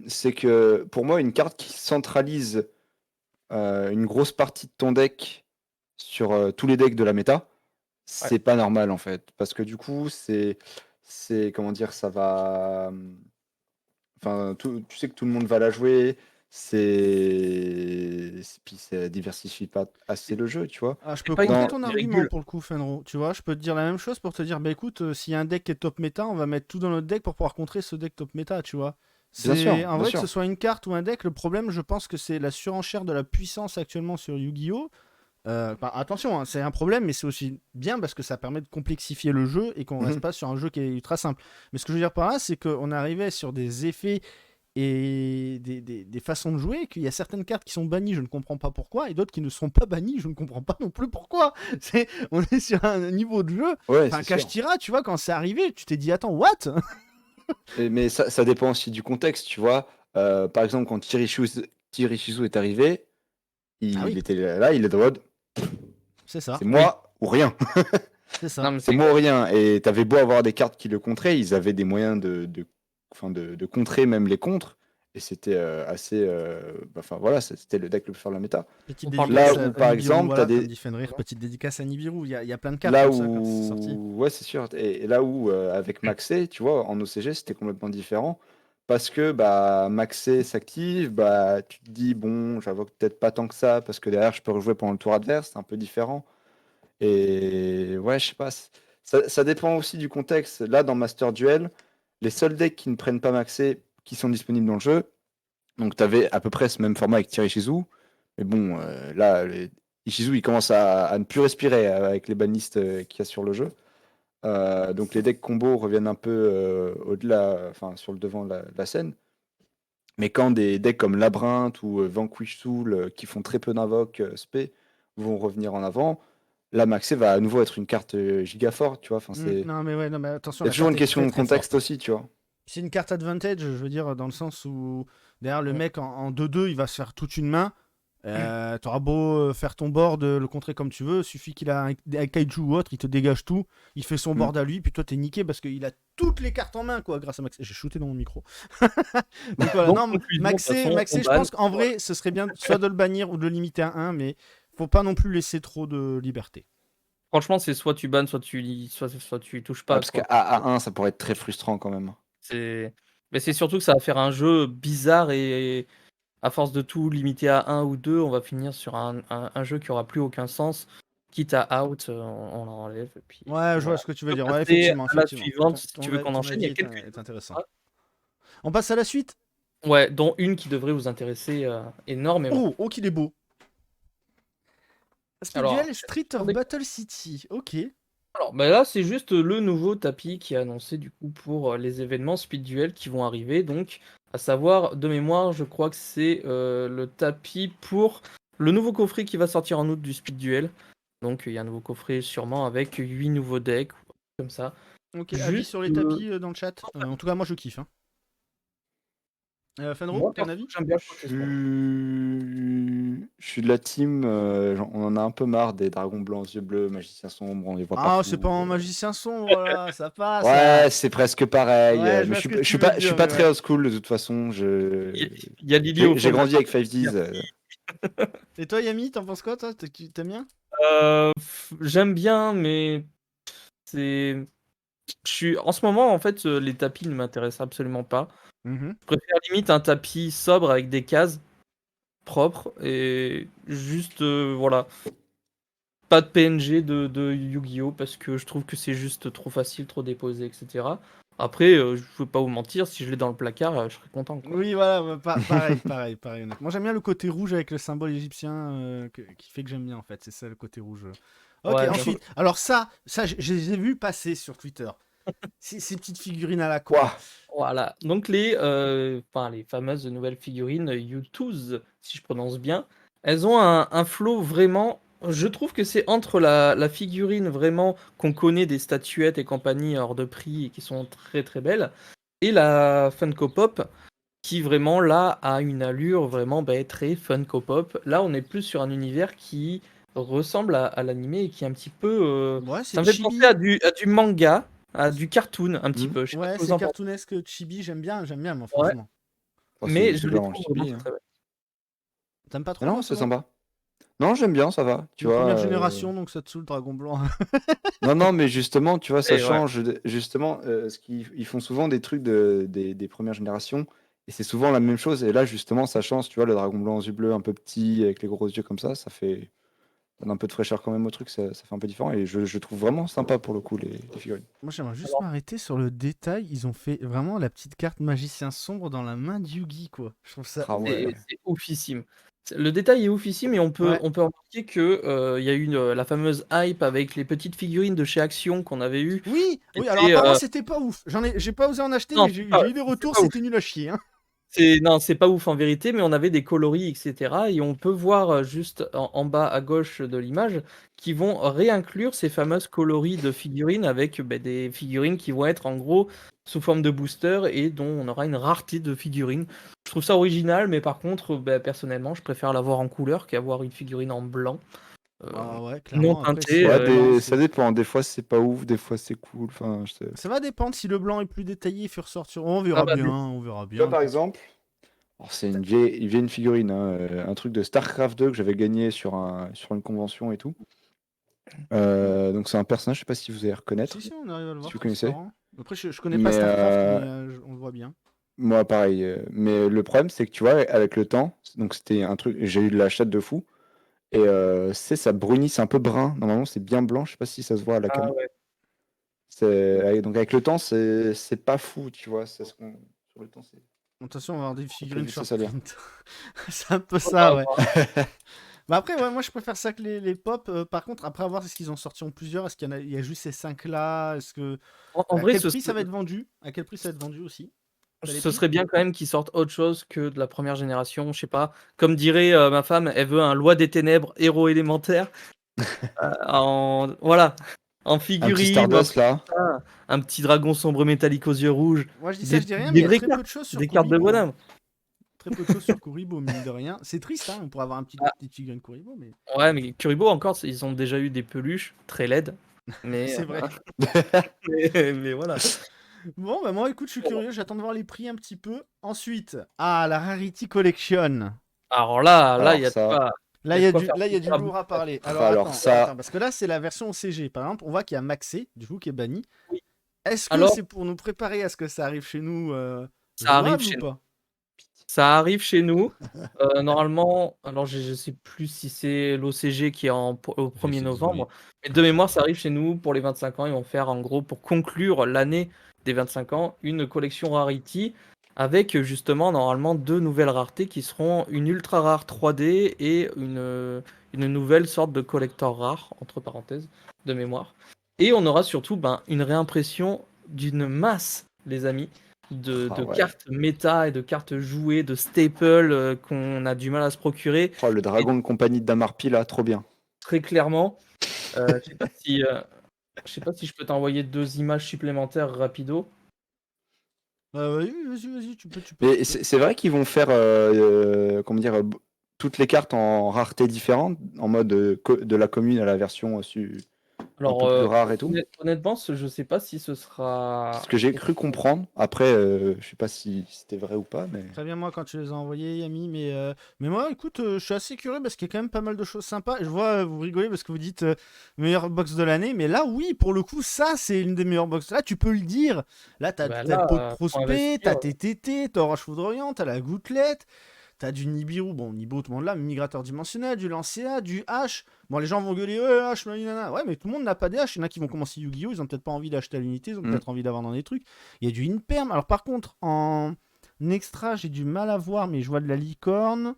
c'est que pour moi, une carte qui centralise une grosse partie de ton deck sur tous les decks de la méta, c'est pas normal en fait. Parce que du coup, comment dire, ça va. Enfin, tu sais que tout le monde va la jouer. Puis ça diversifie pas assez le jeu, tu vois. Ah, je C'est peux pas une contrer carte ton qui argument régule. pour le coup, Fenro. Tu vois, je peux te dire la même chose pour te dire, bah écoute, s'il y a un deck qui est top méta, on va mettre tout dans notre deck pour pouvoir contrer ce deck top méta, tu vois. Bien sûr, En bien vrai, que ce sûr. soit une carte ou un deck, le problème, je pense que c'est la surenchère de la puissance actuellement sur Yu-Gi-Oh! Attention, hein, c'est un problème, mais c'est aussi bien parce que ça permet de complexifier le jeu et qu'on reste Mhm. pas sur un jeu qui est ultra simple. Mais ce que je veux dire par là, c'est qu'on arrivait sur des effets et des façons de jouer, qu'il y a certaines cartes qui sont bannies, je ne comprends pas pourquoi, et d'autres qui ne sont pas bannies, je ne comprends pas non plus pourquoi. On est sur un niveau de jeu. Ouais, Enfin, c'est sûr. Kashtira, tu vois, quand c'est arrivé, tu t'es dit, attends, what? Mais ça dépend aussi du contexte, tu vois. Par exemple, quand Kirishizu est arrivé, Ah il oui, était là, il est en mode, c'est ça. c'est Oui. moi ou rien. C'est ça. Non, mais C'est moi ou rien. Et t'avais beau avoir des cartes qui le contraient, ils avaient des moyens de contrer même les contres. Et c'était assez. Enfin voilà, c'était le deck le plus fort de la méta. Petite on parle de dédicace Là quel à où, par Nibiru, exemple, t'as voilà, comme des. dit Fenrir, petite dédicace à Nibiru. Il y a plein de cartes Là comme ça quand c'est sorti. où. Ouais, c'est sûr. Et là où, avec Maxé, tu vois, en OCG, c'était complètement différent. Parce que bah, Maxé s'active, bah, tu te dis, bon, j'invoque peut-être pas tant que ça, parce que derrière, je peux rejouer pendant le tour adverse, c'est un peu différent. Et ouais, je sais pas. Ça dépend aussi du contexte. Là, dans Master Duel, les seuls decks qui ne prennent pas Maxé, qui sont disponibles dans le jeu, donc tu avais à peu près ce même format avec Tirichizu. Mais bon, là, Ishizu, il commence à ne plus respirer avec les banlistes qu'il y a sur le jeu. Donc les decks combo reviennent un peu au-delà, enfin sur le devant de la scène. Mais quand des decks comme Labyrinthe ou Vanquish Soul, qui font très peu d'invoques spé, vont revenir en avant, là Maxé va à nouveau être une carte giga forte, tu vois. Enfin, Non, mais ouais, non, mais attention, il y a la toujours carte une est question très de très contexte forte. aussi, tu vois. C'est une carte advantage, je veux dire, dans le sens où derrière le Ouais. mec en 2-2, il va se faire toute une main. T'auras beau faire ton board, le contrer comme tu veux, suffit qu'il a un kaiju ou autre, il te dégage tout, il fait son board à lui, puis toi t'es niqué parce qu'il a toutes les cartes en main, quoi, grâce à Maxé. J'ai shooté dans mon micro. Donc voilà, Donc, non, conclusion, de toute façon, Maxé, on je banne. pense qu'en vrai, ce serait bien soit de le bannir ou de le limiter à 1, mais faut pas non plus laisser trop de liberté. Franchement, c'est soit tu bannes, soit tu touches Ah, pas, parce quoi. qu'à 1, ça pourrait être très frustrant quand même. Mais c'est surtout que ça va faire un jeu bizarre et à force de tout limiter à 1 ou 2, on va finir sur un jeu qui aura plus aucun sens. Quitte à out, on l'enlève. Et puis Ouais, je vois voilà. ce que tu On veux peut dire. Ouais, passer effectivement, à la effectivement. suivante si tu veux qu'on Ton enchaîne. Il y avis a quelques est news. intéressant. On passe à la suite. Ouais, dont une qui devrait vous intéresser énormément. Oh, qu'il est beau. Aspect Alors, Duel Street of Battle City. Ok. Alors, bah là, c'est juste le nouveau tapis qui est annoncé du coup pour les événements Speed Duel qui vont arriver. Donc, à savoir, de mémoire, je crois que c'est le tapis pour le nouveau coffret qui va sortir en août du Speed Duel. Donc, il y a un nouveau coffret sûrement avec 8 nouveaux decks, comme ça. Ok, avis Juste, sur les tapis dans le chat. En tout cas, moi je kiffe. Hein. Fenro, moi, ton perso, avis? j'aime bien le Je processus. suis de la team, on en a un peu marre des dragons blancs, yeux bleus, magiciens sombres, on les voit Ah, c'est pas partout. un magicien sombre là, ça passe là. Ouais, c'est presque pareil, Ouais, je mais vois ce que je tu suis veux pas, je suis dire, pas mais très ouais. old school de toute façon. Il y a Lily au fond J'ai de la grandi avec table. 5Ds. Et toi, Yami, t'en penses quoi, toi? T'aimes bien? J'aime bien, mais c'est. En ce moment, en fait, les tapis ne m'intéressent absolument pas. Mhm. Je préfère limite un tapis sobre avec des cases propres et juste, voilà, pas de PNG de Yu-Gi-Oh! Parce que je trouve que c'est juste trop facile, trop déposé, etc. Après, je veux pas vous mentir, si je l'ai dans le placard, je serais content, quoi. Oui, voilà, pareil, honnêtement. Moi, j'aime bien le côté rouge avec le symbole égyptien qui fait que j'aime bien, en fait. C'est ça, le côté rouge. Ok, Ouais, ensuite. Alors ça je les ai vus passer sur Twitter. Ces petites figurines à la con. Quoi? voilà. Donc les fameuses nouvelles figurines U2s, si je prononce bien, elles ont un flow vraiment. Je trouve que c'est entre la figurine vraiment qu'on connaît des statuettes et compagnie hors de prix et qui sont très très belles, et la Funko Pop qui vraiment là a une allure vraiment très Funko Pop. Là, on est plus sur un univers qui ressemble à l'animé et qui est un petit peu. Ouais, c'est Ça me fait penser chibi. à du manga, à du cartoon un petit Hmm. peu. Je sais pas ce Ouais, que vous c'est en pensez. cartoonesque chibi. J'aime bien, moi, Ouais. franchement. Oh, Mais c'est je les bien en trouve vraiment chibi, très hein. très belles. T'aimes pas Mais trop, non, toi, c'est Fenro? sympa. Non, j'aime bien, ça va. Tu Une vois. première génération, donc ça te saoule, Dragon Blanc. Non, non, mais justement, tu vois, ça Et ouais. change. Justement, ils font souvent des trucs des premières générations, et c'est souvent la même chose. Et là, justement, ça change. Tu vois, le dragon blanc aux yeux bleus, un peu petit, avec les gros yeux comme ça donne un peu de fraîcheur quand même au truc. Ça fait un peu différent. Et je trouve vraiment sympa pour le coup les figurines. Moi, j'aimerais juste Alors, m'arrêter sur le détail. Ils ont fait vraiment la petite carte magicien sombre dans la main de Yugi, quoi. Je trouve ça Ah ouf. ouais. c'est oufissime. Le détail est oufissime et Ouais. on peut remarquer que il y a eu la fameuse hype avec les petites figurines de chez Action qu'on avait eues. Oui, Qui oui. Alors étaient, apparemment, c'était pas ouf. J'ai pas osé en acheter, Non, mais j'ai eu des c'est retours. pas ouf. C'était nul à chier. Hein. Non, c'est pas ouf en vérité, mais on avait des coloris, etc. Et on peut voir juste en bas à gauche de l'image qui vont réinclure ces fameuses coloris de figurines avec des figurines qui vont être en gros sous forme de booster et dont on aura une rareté de figurines. Je trouve ça original, mais par contre, personnellement, je préfère l'avoir en couleur qu'avoir une figurine en blanc, euh, Ah ouais, non clairement. Après, si teinté. le Ouais, blanc, ça dépend. Des fois, c'est pas ouf. Des fois, c'est cool. Enfin, ça va dépendre. Si le blanc est plus détaillé, il fait ressortir. On Ah verra bah, bien. On verra Tu vois, bien. par Écoute. exemple, alors, c'est une vieille figurine, hein, un truc de StarCraft 2 que j'avais gagné sur une convention et tout. Donc c'est un personnage, je sais pas si vous allez reconnaître, Si, on arrive à le si voir vous connaissez. transparent. Après, je connais pas Mais StarCraft, mais on le voit bien. moi pareil. Mais le problème c'est que tu vois, avec le temps, donc c'était un truc, j'ai eu de la chatte de fou. Et ça brunit, c'est un peu brun. Normalement c'est bien blanc, je sais pas si ça se voit à la ah cam. ouais. Donc avec le temps, c'est pas fou, tu vois. Sur le temps, Attention, on va avoir des ça peut figurines vite se short salir. print. C'est un peu On va ça, ouais. voir. Bah après, ouais, moi je préfère ça que les pop. Par contre, après avoir ce qu'ils ont sorti en plusieurs, est-ce il y a juste ces 5 là? Est-ce que En à vrai, quel prix ça va être vendu? À quel prix ça va être vendu aussi? T'as les ce prix? serait bien quand même qu'ils sortent autre chose que de la première génération, je sais pas. Comme dirait ma femme, elle veut un Loi des Ténèbres héros élémentaire. Voilà, en Un petit figurine, un Stardust truc là. comme ça, un petit dragon sombre métallique aux yeux rouges, Moi je dis ça, des, je dis rien, mais il des y a vraies très peu cartes, de choses sur des cartes de Kuribo. Hein. bonhomme. Très peu de choses sur Kuribo, mine de rien. C'est triste, hein, on pourrait avoir Ah, petite figurine Kuribo, mais ouais, mais Kuribo encore, ils ont déjà eu des peluches très laides, mais, c'est vrai. mais voilà. Bon, bah moi écoute, je suis curieux, j'attends de voir les prix un petit peu. Ensuite, la Rarity Collection. Alors là, il Alors y a de ça, quoi, Là, il y il a y de a quoi du, faire là, il y a du plaisir à lourd beaucoup à de personnes. parler. Alors alors attends, ça, parce que là, c'est la version OCG. Par exemple, on voit qu'il y a Maxé, du coup, qui est banni. Oui. Est-ce que Alors, c'est pour nous préparer à ce que ça arrive chez nous ça arrive jouable ou chez nous. pas? Ça arrive chez nous. Normalement, alors je sais plus si c'est l'OCG qui est au 1er C'est novembre, disponible. mais de mémoire, ça arrive chez nous pour les 25 ans. Ils vont faire en gros, pour conclure l'année des 25 ans, une collection Rarity avec justement normalement 2 nouvelles raretés qui seront une ultra rare 3D et une nouvelle sorte de collector rare, entre parenthèses, de mémoire. Et on aura surtout une réimpression d'une masse, les amis, de Ouais. cartes méta et de cartes jouées, de staples qu'on a du mal à se procurer. Oh, le dragon de compagnie de Damarpi, là, trop bien. Très clairement, je sais pas si je peux t'envoyer 2 images supplémentaires rapido. Vas-y, tu peux. Mais c'est vrai qu'ils vont faire comment dire, toutes les cartes en rareté différente, en mode de la commune à la version un Alors, peu plus rare et tout. honnêtement, je sais pas si ce sera. C'est ce que j'ai cru comprendre. Après, je sais pas si c'était vrai ou pas, mais. Très bien, moi, quand tu les as envoyés, Yami. Mais moi, écoute, je suis assez curieux parce qu'il y a quand même pas mal de choses sympas. Et je vois, vous rigolez parce que vous dites meilleure box de l'année. Mais là, oui, pour le coup, ça, c'est une des meilleures box. Là, tu peux le dire. Là, t'as Bah le là, pot de faut prospect, investir. t'as tes TT, t'as Orange Foudroyant, t'as la gouttelette, t'as du Nibiru. Bon, Nibiru, tout le monde l'a, mais Migrateur dimensionnel, du Lancea, du H. Bon, les gens vont gueuler, ouais, H, nanana. Ouais, mais tout le monde n'a pas des H. Il y en a qui vont commencer Yu-Gi-Oh! Ils ont peut-être pas envie d'acheter à l'unité, ils ont peut-être envie d'avoir dans des trucs. Il y a du Inperm. Alors, par contre, en extra, j'ai du mal à voir, mais je vois de la licorne.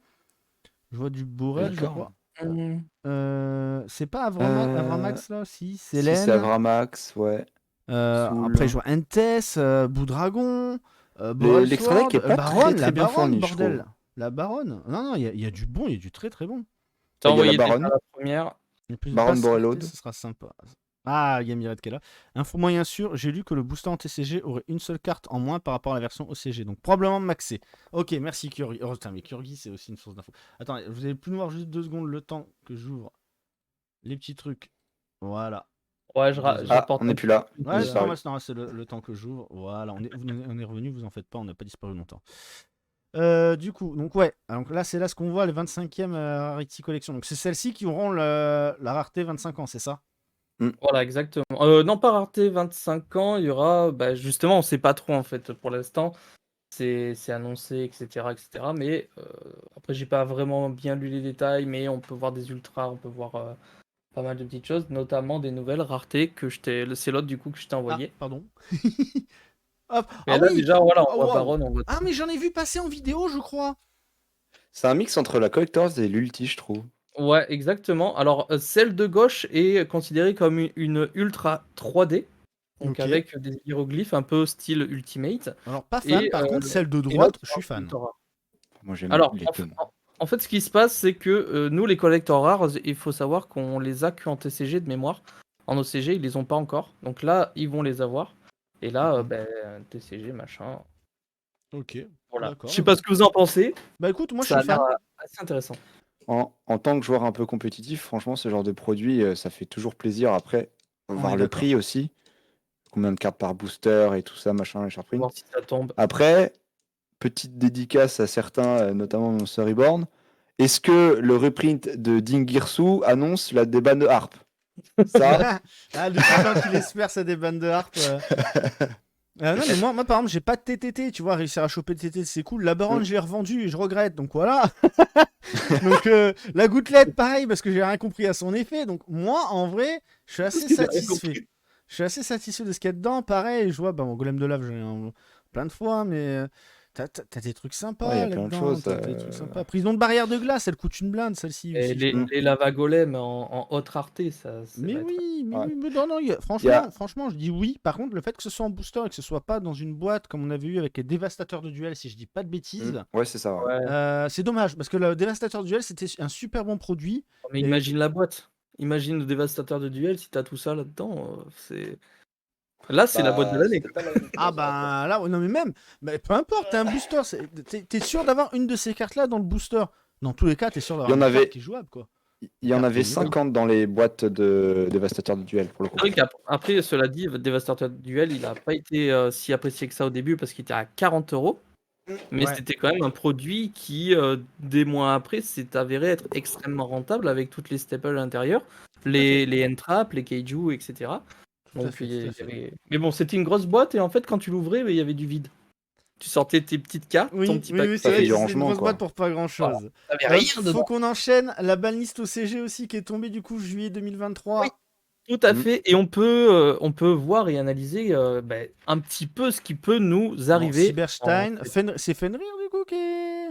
Je vois du Borel, je Licorne. crois. C'est pas Avramax là, si, c'est Si, c'est Hélène. Avramax, ouais. Soul. Après, je vois Entes, Boudragon, Borel l'extra deck Sword, est pas Baronne, très la bien Baronne, fourni, je bordel. trouve. La Baronne. Non, il y a du bon, il y a du très très bon. T'as Il y a la envoyé déjà Baronne. la première. Et puis, Baronne passe Borelode. rareté, ce sera sympa. Ah, il y a Mirette qui est là. Info moyen sûr, j'ai lu que le booster en TCG aurait une seule carte en moins par rapport à la version OCG, donc probablement maxé. Ok, merci Kyurgi. Oh putain, mais Kyurgi c'est aussi une source d'info. Attends, vous allez plus nous voir juste 2 secondes le temps que j'ouvre les petits trucs. Voilà. Ouais, Désolé. j'apporte on un n'est plus là. petit peu Ouais, de- c'est normal, c'est le temps que j'ouvre. Voilà, on est revenu, vous en faites pas, on n'a pas disparu longtemps. Du coup, donc ouais, donc là c'est là ce qu'on voit, les 25e Rarity Collection. Donc c'est celles-ci qui auront la rareté 25 ans, c'est ça? Voilà, exactement. Non, pas rareté 25 ans, il y aura. Justement, on sait pas trop en fait pour l'instant. C'est annoncé, etc. Mais après, j'ai pas vraiment bien lu les détails, mais on peut voir des ultras, on peut voir pas mal de petites choses, notamment des nouvelles raretés c'est l'autre du coup que je t'ai Ah, envoyé. pardon. Hop. Mais Ah là, oui! déjà, voilà, on Ah, voit waouh. Baron, on voit Ah, mais j'en ai vu passer en vidéo, je crois. C'est un mix entre la Collectors et l'Ulti, je trouve. Ouais, exactement. Alors, celle de gauche est considérée comme une ultra 3D, donc Ok. avec des hiéroglyphes un peu style Ultimate. Alors, pas fan, Et, par contre, celle de et droite, l'autre, je suis fan. ultra rare. Moi, j'aime Alors, les deux. en fait, ce qui se passe, c'est que nous, les collectors rares, il faut savoir qu'on les a qu'en TCG de mémoire. En OCG, ils les ont pas encore. Donc là, ils vont les avoir. Et là, TCG, machin. Ok. Voilà. D'accord. Je sais pas ce que vous en pensez. Bah écoute, moi je Ça a suis fan. l'air assez intéressant. En tant que joueur un peu compétitif, franchement, ce genre de produit, ça fait toujours plaisir. Après, On voir est le d'accord. prix aussi. Combien de cartes par booster et tout ça, machin, les sharp print. Voir si ça tombe. Après, petite dédicace à certains, notamment Monster Reborn. Est-ce que le reprint de Dingirsu annonce la déban de Harp? Ça, Ah, depuis quand qu'il espère ça des bandes de harpe. Non, mais moi, par exemple, j'ai pas de TTT, tu vois, réussir à choper de TTT, c'est cool. La Baronne, je l'ai revendue et je regrette, donc voilà. Donc, la gouttelette, pareil, parce que j'ai rien compris à son effet. Donc, moi, en vrai, je suis assez que j'ai rien satisfait. compris. Je suis assez satisfait de ce qu'il y a dedans. Pareil, je vois, mon golem de lave, j'en ai plein de fois, mais t'as des trucs ouais, sympas y a plein de là-dedans. choses. T'as des trucs sympas. Prison de barrière de glace, elle coûte une blinde, celle-ci Et aussi, je crois. les lava golems en haute rareté, ça va Mais être. oui, Ouais. mais non, franchement, je dis oui. Par contre, le fait que ce soit en booster et que ce soit pas dans une boîte comme on avait eu avec les dévastateurs de duel, si je dis pas de bêtises, Ouais, c'est ça. Ouais. Ouais. c'est dommage parce que le dévastateur de duel c'était un super bon produit. Mais Et- imagine la boîte. Imagine le dévastateur de duel si t'as tout ça là-dedans. C'est. Là, c'est la boîte de l'année. quoi. Ah bah là, non mais même, peu importe, t'as un booster, t'es sûr d'avoir une de ces cartes là dans le booster. Dans tous les cas, t'es sûr d'avoir Il y en une carte avait- qui est jouable quoi. Il y en Carte avait de niveau. 50 dans les boîtes de Dévastateur de duel, pour le coup. C'est vrai qu'après, cela dit, le dévastateur de duel, il a pas été si apprécié que ça au début parce qu'il était à 40 €. Mais Ouais. c'était quand même un produit qui, des mois après, s'est avéré être extrêmement rentable avec toutes les staples à l'intérieur, les N-Trap, les Kaiju, etc. Tout à Donc, fait, il y tout à fait. avait. Mais bon, c'était une grosse boîte et en fait, quand tu l'ouvrais, il y avait du vide. Tu sortais tes petites cartes, ton Oui, petit oui, paquet. c'est vrai fait que du c'est une rangement, grosse quoi. boîte pour pas grand chose. T'avais rien Faut dedans. qu'on enchaîne la banlist au CG aussi qui est tombée du coup juillet 2023. Oui. Tout à fait. Et on peut voir et analyser un petit peu ce qui peut nous Bon, arriver. Cyberstein, c'est Fenrir du coup qui est.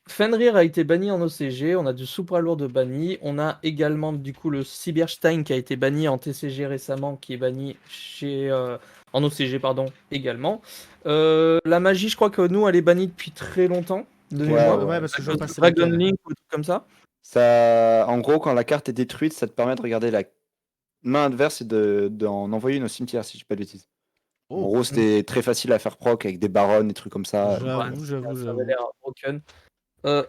Fenrir a été banni en OCG, on a du Supra lourd de banni, on a également du coup le Cyberstein qui a été banni en TCG récemment, qui est banni en OCG pardon également. La magie, je crois que nous elle est bannie depuis très longtemps, de Ouais, mémoire. Ouais, parce que je vois Cause passer Dragon laquelle. Link ou des trucs comme ça. Ça, en gros, quand la carte est détruite, ça te permet de regarder la main adverse et d'en envoyer une au cimetière, si je dis pas de bêtises. En Oh, gros, c'était très facile à faire proc avec des barons, des trucs comme ça. j'avoue, Ça avait j'avoue. l'air broken.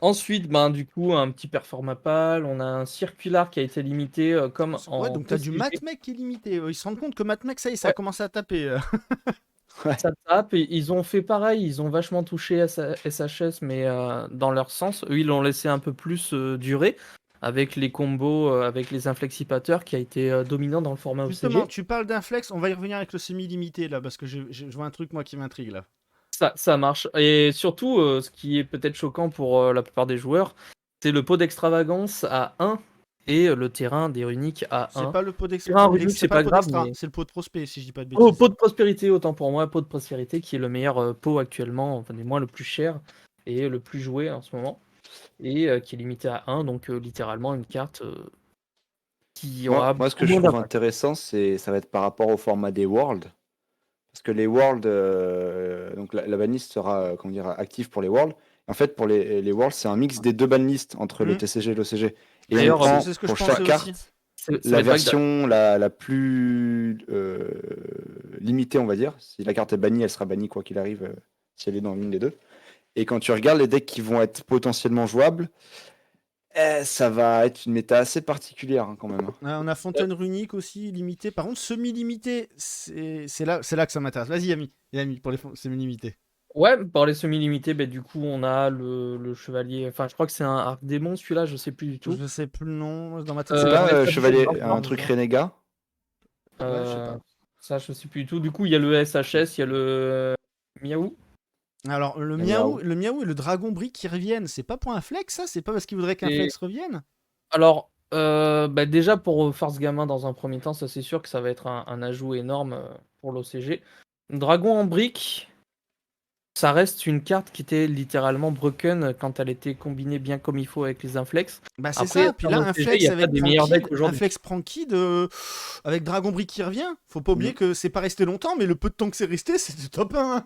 Ensuite, ben, du coup, un petit Performapal, on a un Circular qui a été limité comme Ouais, en donc t'as du TCG. Matmec qui est limité. Ils se rendent compte que Matmec, ça y est, ça a Ouais. commencé à taper. Ça tape et ils ont fait pareil, ils ont vachement touché SHS, mais dans leur sens. Eux, ils l'ont laissé un peu plus durer avec les combos, avec les inflexipateurs qui a été dominant dans le format Justement, OCG. tu parles d'un flex, on va y revenir avec le semi-limité là, parce que je vois un truc moi qui m'intrigue là. Ça marche. Et surtout, ce qui est peut-être choquant pour la plupart des joueurs, c'est le pot d'extravagance à 1 et le terrain des runiques à C'est 1. pas le pot Terrain runique, c'est c'est pas le pas pot grave, d'extra, mais. c'est le pot de prospect si je dis pas de Oh, bêtises. pot de prospérité, autant pour moi, pot de prospérité qui est le meilleur pot actuellement, enfin du moins le plus cher et le plus joué en ce moment, et qui est limité à 1, donc littéralement une carte qui aura Moi, ce que beaucoup je moins trouve d'impact. intéressant, ça va être par rapport au format des Worlds. Parce que les Worlds, donc la banlist sera comment dire, active pour les Worlds. En fait, pour les Worlds, c'est un mix des deux banlists entre le Hmm. TCG et l'OCG. Et on D'ailleurs, prend C'est ce que je pour pensais chaque aussi. carte ça va la être vrai que version la plus limitée, on va dire. Si la carte est bannie, elle sera bannie quoi qu'il arrive, si elle est dans l'une des deux. Et quand tu regardes les decks qui vont être potentiellement jouables, ça va être une méta assez particulière hein, quand même. Hein. On a Fontaine Runique aussi, limité. Par contre, semi-limité, c'est là que ça m'intéresse. Vas-y, Yami, pour les semi-limités. ouais, par les semi-limités, bah, du coup, on a le chevalier, enfin, je crois que c'est un arc démon celui-là, je sais plus du tout. Je sais plus le nom, dans ma tête, C'est c'est pas SHS, chevalier, c'est un truc renégat. Ouais, je sais Euh, pas. ça, je sais plus du tout. Du coup, il y a le SHS, il y a le Miaou. Alors, Le miaou. le miaou et le dragon brick qui reviennent, c'est pas pour un flex, ça? C'est pas parce qu'il voudrait qu'un Et flex revienne? alors, bah, déjà pour Force Gamin dans un premier temps, ça c'est sûr que ça va être un ajout énorme pour l'OCG. Dragon en brique, ça reste une carte qui était littéralement broken quand elle était combinée bien comme il faut avec les inflex. Bah c'est Après, ça, puis en là OCG, il n'y a pas des meilleurs decks un aujourd'hui. flex Prankid avec Dragon Brick qui revient, faut pas oublier Mm. que c'est pas resté longtemps, mais le peu de temps que c'est resté, c'était top 1. Hein.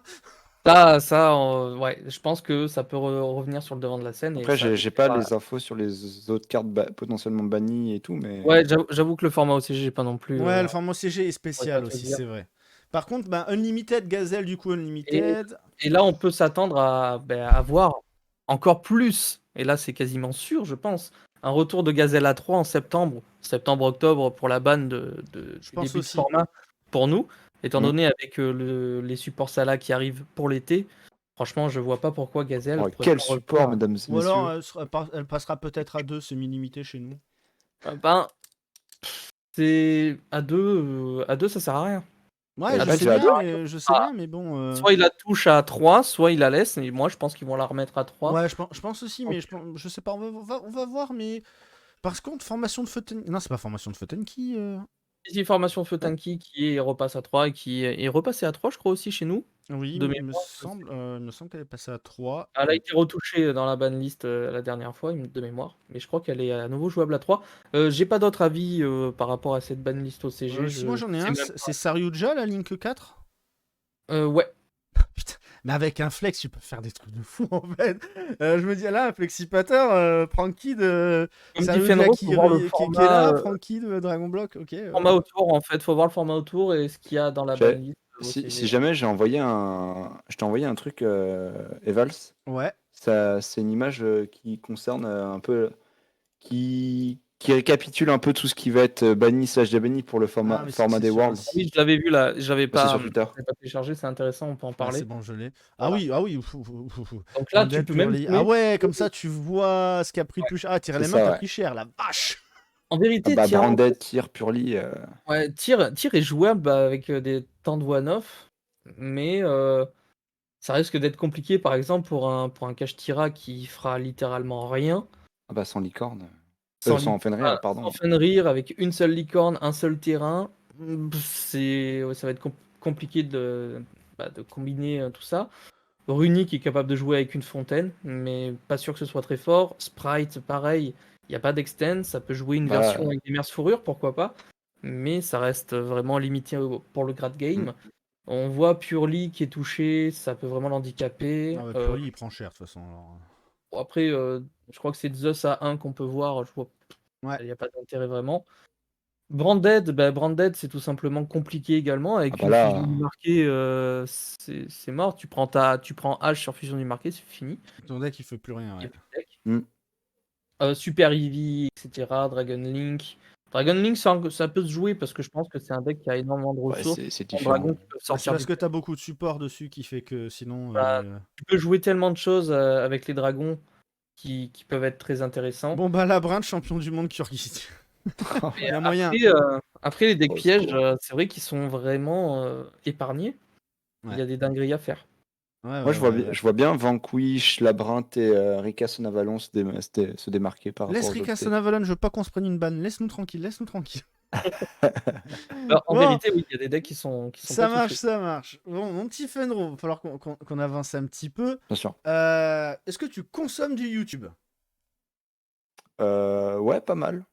Ouais, je pense que ça peut revenir sur le devant de la scène et Après, ça. j'ai pas les infos sur les autres cartes potentiellement bannies et tout, mais Ouais, j'avoue que le format OCG, j'ai pas non plus. Ouais, le format CG est Pourrais pas spécial te aussi, dire. c'est vrai. Par contre, bah, Unlimited, Gazelle, du coup, Et, Unlimited. et là, on peut s'attendre à voir encore plus, et là c'est quasiment sûr, je pense, un retour de Gazelle à 3 en septembre-octobre pour la banne Je du pense début de aussi. format pour nous, étant Mm. donné avec les supports Salah qui arrivent pour l'été. Franchement, je vois pas pourquoi Gazelle oh, pourrait quel pas support, revenir. mesdames et Ou alors, messieurs. elle passera peut-être à 2 semi-limité chez nous. Ben, c'est à deux, ça sert à rien. Ouais, J'ai déjà je sais bien, mais bon. Soit il la touche à 3, soit il la laisse, et moi je pense qu'ils vont la remettre à 3. Ouais, je pense aussi, mais je sais pas, on va voir, mais. Par contre, formation de Futen. Non, c'est pas formation de Futen qui. Ici, formation Feutanki qui repasse à 3 et qui est repassé à 3, je crois aussi chez nous. Oui, De mémoire, je sais. il me semble qu'elle est passée à 3. Elle a été retouchée dans la banlist la dernière fois, de mémoire, mais je crois qu'elle est à nouveau jouable à 3. J'ai pas d'autre avis par rapport à cette banlist OCG. Si moi j'en ai sais un, même c'est Saryuja, la Link 4. Ouais, Putain, mais avec un flex, tu peux faire des trucs de fou en fait. Je me dis, là, un flexipateur, Prankid, comme dit Saryuja Fenro, qui faut voir le est là, format, Prankid, Dragon Block, ok. format autour en fait. Faut voir le format autour et ce qu'il y a dans la J'ai- banlist Si OCG. jamais je t'ai envoyé un truc, Evals. Ouais. Ça, c'est une image qui concerne un peu, qui récapitule un peu tout ce qui va être banni slash débanni pour le Ah, format, mais format c'est des sur Worlds. Oui, je l'avais vu là, j'avais Passé pas, sur Twitter. téléchargé, c'est intéressant, on peut en Ah, c'est parler. bon, je l'ai. Voilà. Ah oui. Donc là, tu Undead peux même Purely. zoomer. Ah ouais, comme ça, tu vois ce qui a pris le plus cher. Ah, tirer C'est les mains, ça, t'as ouais. pris cher, la vache. En Ah vérité, bah, tiens, Branded, Tyr, Purely. ouais, tir est jouable avec des temps de one off, mais ça risque d'être compliqué, par exemple, pour un cache Tira qui fera littéralement rien, Ah bah, sans licorne. sans, Sans Fenrir, pardon. sans Fenrir, avec une seule licorne, un seul terrain. Ouais, ça va être compliqué de combiner tout ça. Runic est capable de jouer avec une fontaine, mais pas sûr que ce soit très fort. Sprite, pareil, il n'y a pas d'extend. Ça peut jouer une Bah, version avec des mers fourrures, pourquoi pas. Mais ça reste vraiment limité pour le grade mm. game. On voit Purely qui est touché, ça peut vraiment l'handicaper. Ah bah, Purely, il prend cher, de toute façon. Alors. Après, je crois que c'est Zeus à 1 qu'on peut voir. Je vois, Ouais. il n'y a pas d'intérêt vraiment. Branded, c'est tout simplement compliqué également. Avec Ah bah une là. fusion du marqué, c'est mort. Tu prends H sur fusion du marqué, c'est fini. Ton deck, il fait plus rien, Il y a ouais. plus de deck. Mm. Super Eevee, etc. Dragon Link. Dragon Link, ça peut se jouer parce que je pense que c'est un deck qui a énormément de Ouais, ressources. c'est En différent. dragon, tu peux C'est sortir parce du que t'as beaucoup de support dessus qui fait que sinon. Bah, tu peux jouer tellement de choses avec les dragons qui peuvent être très intéressants. Bon, bah, Labyrinthe, champion du monde Kyrgyz. Il y a moyen. Après, les decks Au pièges, secours. c'est vrai qu'ils sont vraiment épargnés. Ouais. Il y a des dingueries à faire. Ouais, Moi, ouais. je vois bien Vanquish, Labyrinthe et Ricasson Avalon se démarquer par Laisse rapport aux autres Ricasson decks. Avalon, je veux pas qu'on se prenne une banne. Laisse-nous tranquille, laisse-nous tranquille. Alors, en Bon. vérité, oui, il y a des decks qui sont Ça pas marche, touchés. ça marche. Bon, mon petit Fenro, il va falloir qu'on avance un petit peu. Bien sûr. Est-ce que tu consommes du YouTube? Ouais, pas mal.